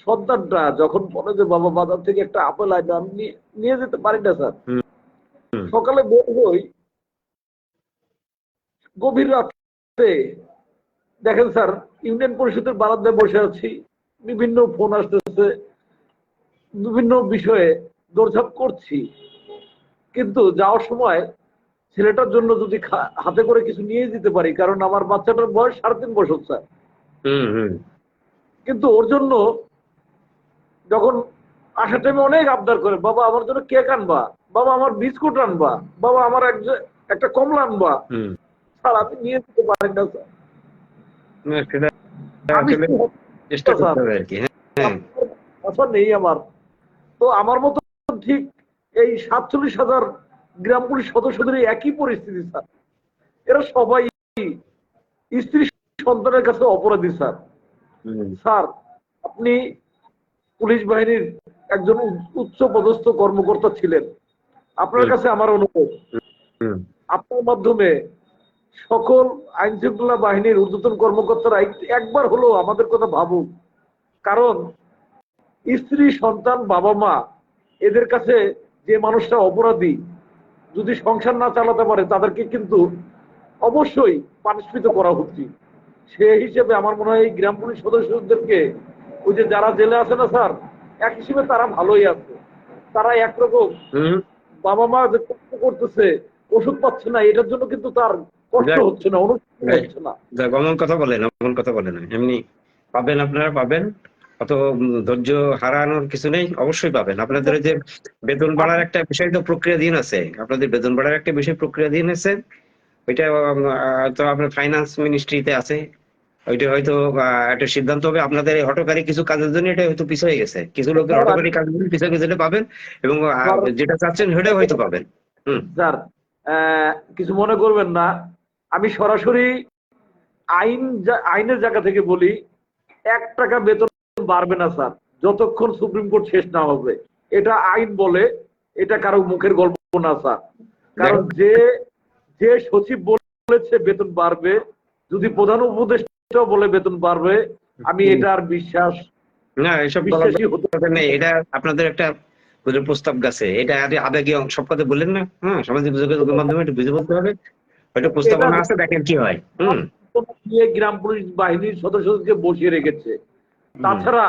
সন্তানটা যখন বলে যে বাবা বাজার থেকে একটা আপেল আইনা, আমি নিয়ে যেতে পারি না স্যার। হুম, হুম, সকালে বের হই, গভীর রাতে দেখেন স্যার, ইউনিয়ন পরিষদের বারান্দায় বসে আছি, বিভিন্ন ফোন আসতেছে, বিভিন্ন বিষয়ে দৌড়ঝাঁপ করছি, কিন্তু যাওয়ার সময় ছেলেটার জন্য যদি হাতে করে কিছু নিয়ে দিতে পারি, কারণ আমার বাচ্চাটার বয়স 3.5 বছর স্যার। কিন্তু ওর জন্য যখন আসার টাইমে অনেক আবদার করে, বাবা আমার জন্য কেক আনবা, বাবা আমার বিস্কুট আনবা, বাবা আমার একটা কমলা আনবা, স্যার আমি নিয়ে দিতে পারি না স্যার। সেটা আমি আসলে চেষ্টা করতে হবে আর কি। হ্যাঁ, কথা নেই আমার। তো আমার মতো ঠিক এই 47,000 গ্রাম পুলিশ সদস্যদের একই পরিস্থিতি স্যার। এরা সবাই স্ত্রী সন্তানের কাছে অপরাধী স্যার। স্যার আপনি পুলিশ বাহিনীর একজন উচ্চ পদস্থ কর্মকর্তা ছিলেন, আপনার কাছে আমার অনুরোধ, আপনার মাধ্যমে সকল আইন শৃঙ্খলা বাহিনীর ঊর্ধ্বতন কর্মকর্তারা একবার হলো আমাদের কথা ভাবুক। কারণ স্ত্রী সন্তান বাবা মা এদের কাছে যে মানুষটা অপরাধী, যদি সংসার না চালাতে পারে তাদেরকে কিন্তু অবশ্যই পানিশমেন্ট করা উচিত। সেই হিসেবে আমার মনে হয় এই গ্রাম পুলিশ সদস্যদেরকে, ওই যে যারা জেলে আছে না স্যার, এক হিসেবে তারা ভালোই আছে। তারা একরকম বাবা মা যে কষ্ট করতেছে, ওষুধ পাচ্ছে না, এটার জন্য কিন্তু তার কষ্ট হচ্ছে না, অনুষ্ঠিত হচ্ছে না। অমন কথা বলেন, অমন কথা বলেন না। এমনি পাবেন, আপনারা পাবেন, অত ধৈর্য হারানোর কিছু নেই, অবশ্যই পাবেন। আপনাদের যে বেতন বাড়ার একটা বিষয় তো প্রক্রিয়াধীন আছে, আপনাদের বেতন বাড়ার একটা বিষয় প্রক্রিয়াধীন আছে, ওইটা তো আপনার ফাইন্যান্স মিনিস্ট্রিতে আছে। ওইটা হয়তো একটা সিদ্ধান্ত হবে। আপনাদের এই হঠকারী কিছু কাজের জন্য এটা হয়তো পিছিয়ে গেছে, কিছু লোকের হঠকারী কাজের জন্য পিছিয়ে গেছে, এটা পাবেন, এবং যেটা চাচ্ছেন সেটাও হয়তো পাবেন। স্যার কিছু মনে করবেন না, আমি সরাসরি আইনের জায়গা থেকে বলি, 1 টাকা বেতন বাড়বে না স্যার যতক্ষণ সুপ্রিম কোর্ট শেষ না হবে। এটা আইন বলে, এটা কারো মুখের গল্প না স্যার। কারণ যে সচিব বলেছে বেতন বাড়বে, যদি প্রধান উপদেষ্টা বলে বেতন বাড়বে, আমি এটা আর না, এসব নেই। এটা আপনাদের একটা প্রস্তাব গেছে, এটা আবেগীয় সব কথা বললেন না। হ্যাঁ, সামাজিক যোগাযোগের মাধ্যমে একটু বুঝে বলতে হবে, ওইটা প্রস্তাবনা আছে, দেখেন কি হয়। গ্রাম পুলিশ বাহিনীর সদস্যদেরকে বসিয়ে রেখেছে। তাছাড়া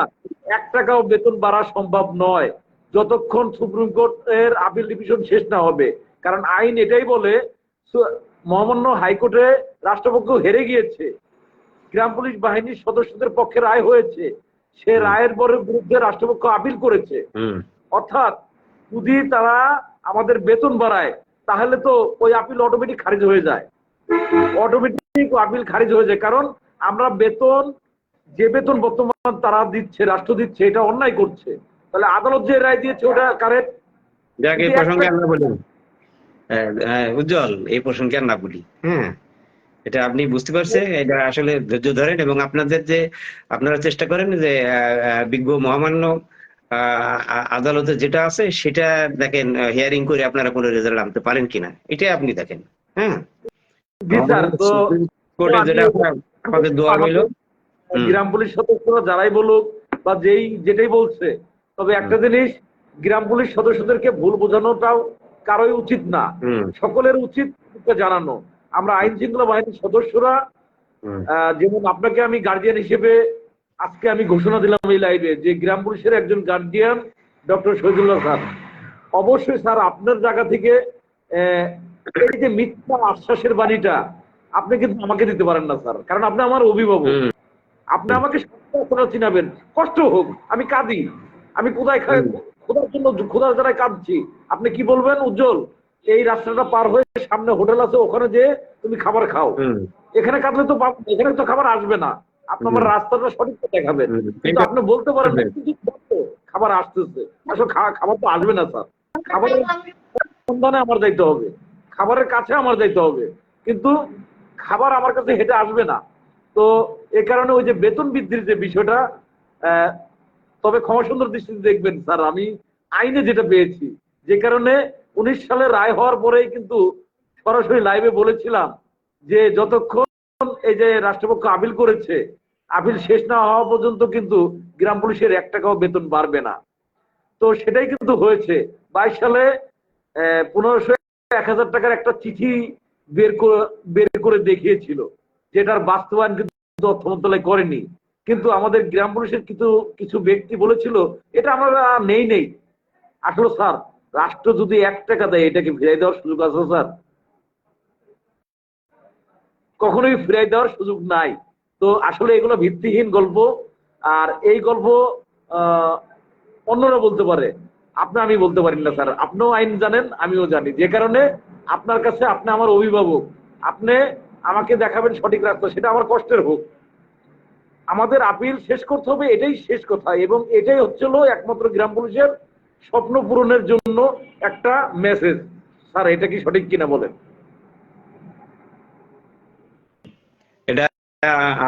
1 টাকাও বেতন বাড়া সম্ভব নয় যতক্ষণ সুপ্রিম কোর্টের আপিল ডিভিশন শেষ না হবে। কারণ আইন এটাই বলে, মহামান্য হাইকোর্টে রাষ্ট্রপক্ষ হেরে গিয়েছে, গ্রাম পুলিশ বাহিনীর সদস্যদের পক্ষে রায় হয়েছে, সে রায়ের বিরুদ্ধে রাষ্ট্রপক্ষ আপিল করেছে। অর্থাৎ যদি তারা আমাদের বেতন বাড়ায়, তাহলে তো ওই আপিল অটোমেটিক খারিজ হয়ে যায়, অটোমেটিক আপিল খারিজ হয়ে যায়। কারণ আমরা যে বেতন বর্তমান তারা দিচ্ছে, রাষ্ট্র দিচ্ছে, এটা অন্যায় করছে। তাহলে আদালত যে রায় দিয়েছে ওটা কারেক্ট। এই প্রসঙ্গে আমরা বলি উজ্জ্বল, এই প্রসঙ্গে আর না বলি। হ্যাঁ, এটা আপনি বুঝতে পারছেন, এটা আসলে ধৈর্য ধরেন, এবং আপনারা চেষ্টা করেন যে বিজ্ঞ মহামান্য আদালতে যেটা আছে সেটা দেখেন, হিয়ারিং করে আপনারা কোনো রেজাল্ট আনতে পারেন কিনা, এটাই আপনি দেখেন। হ্যাঁ, কোর্টে যেটা আমাদের দোয়া রইল। গ্রাম পুলিশ সদস্যরা যারাই বলুক বা যেটাই বলছে, তবে একটা জিনিস, গ্রাম পুলিশ সদস্যদেরকে ভুল বোঝানোটাও কারোই উচিত না, সকলের উচিত জানানো। আমরা আইন শৃঙ্খলা বাহিনীর সদস্যরা, যেমন আপনাকে আমি গার্জিয়ান হিসেবে আজকে আমি ঘোষণা দিলাম এই লাইভে, যে গ্রাম পুলিশের একজন গার্জিয়ান ডক্টর শহীদুল্লাহ স্যার, অবশ্যই স্যার আপনার জায়গা থেকে এই যে মিথ্যা আশ্বাসের বাণীটা আপনি কিন্তু আমাকে দিতে পারেন না স্যার, কারণ আপনি আমার অভিভাবক। আপনি আমাকে চিনাবেন, কষ্ট হোক, আমি কাঁদি, আমি কোথায় খোদার জন্য খোদার দ্বারাই কাঁদছি। আপনি কি বলবেন, উজ্জ্বল এই রাস্তাটা পার হয়ে সামনে হোটেল আছে, ওখানে যে তুমি খাবার খাও, এখানে কাঁদলে তো এখানে তো খাবার আসবে না, আপনি আমার রাস্তাটা সঠিক দেখাবেন। কিন্তু আপনি বলতে পারেন খাবার আসতেছে, আসলে খাবার তো আসবে না স্যার, খাবারের সন্ধানে আমার যাইতে হবে, খাবারের কাছে আমার যাইতে হবে, কিন্তু খাবার আমার কাছে হেঁটে আসবে না। তো এ কারণে ওই যে বেতন বৃদ্ধির যে বিষয়টা, তবে ক্ষমা সুন্দর দৃষ্টিতে দেখবেন স্যার, আমি আইনে যেটা পেয়েছি, যে কারণে 19 সালে রায় হওয়ার পরেই কিন্তু সরাসরি লাইভে বলেছিলাম যে যতক্ষণ এই যে রাষ্ট্রপক্ষ আপিল করেছে, আপিল শেষ না হওয়া পর্যন্ত কিন্তু গ্রাম পুলিশের 1 টাকাও বেতন বাড়বে না। তো সেটাই কিন্তু হয়েছে। 22 সালে 1500-1000 টাকার একটা চিঠি বের করে দেখিয়েছিল, যেটার বাস্তবায়ন কিন্তু অর্থ মন্ত্রণালয় করেনি। কিন্তু আমাদের গ্রাম পুলিশের কিছু কিছু ব্যক্তি বলেছিল এটা আমরা নেই। আসলে স্যার, রাষ্ট্র যদি 1 টাকা দেয় এটাকে ফিরাই দেওয়ার সুযোগ আছে স্যার? কখনোই ফিরাই দেওয়ার সুযোগ নাই। তো আসলে এগুলো ভিত্তিহীন গল্প। আর এই গল্প আহ অন্যরা বলতে পারে, আমি বলতে পারি না স্যার। আপনিও আইন জানেন, আমিও জানি, যে কারণে আপনার কাছে, আপনি আমার অভিভাবক, আপনি আমাকে দেখাবেন সঠিক রাস্তা, সেটা আমার কষ্টের হোক। আমাদের আপিল শেষ করতে হবে, এটাই শেষ কথা। এবং এটাই হচ্ছিল একমাত্র গ্রাম পুলিশের স্বপ্ন পূরণের জন্য একটা মেসেজ। স্যার, এটা কি সঠিক কিনা বলেন? এটা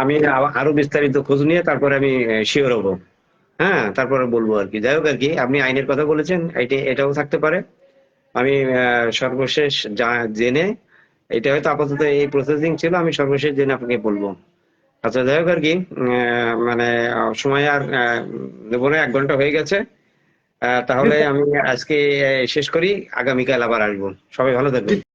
আমি আরো বিস্তারিত খোঁজ নিয়ে তারপরে আমি শিওর হব। হ্যাঁ, তারপরে বলবো আর কি। যাই হোক আর কি, আপনি আইনের কথা বলেছেন, এটাও থাকতে পারে। আমি সর্বশেষ জেনে, এটা হয়তো আপাতত এই প্রসেসিং ছিল, আমি সর্বশেষ জেনে আপনাকে বলবো। আচ্ছা, যাই হোক আর কি, মানে সময় আর নেবো না, 1 ঘন্টা হয়ে গেছে। তাহলে আমি আজকে শেষ করি, আগামীকাল আবার আসবো। সবাই ভালো থাকবেন।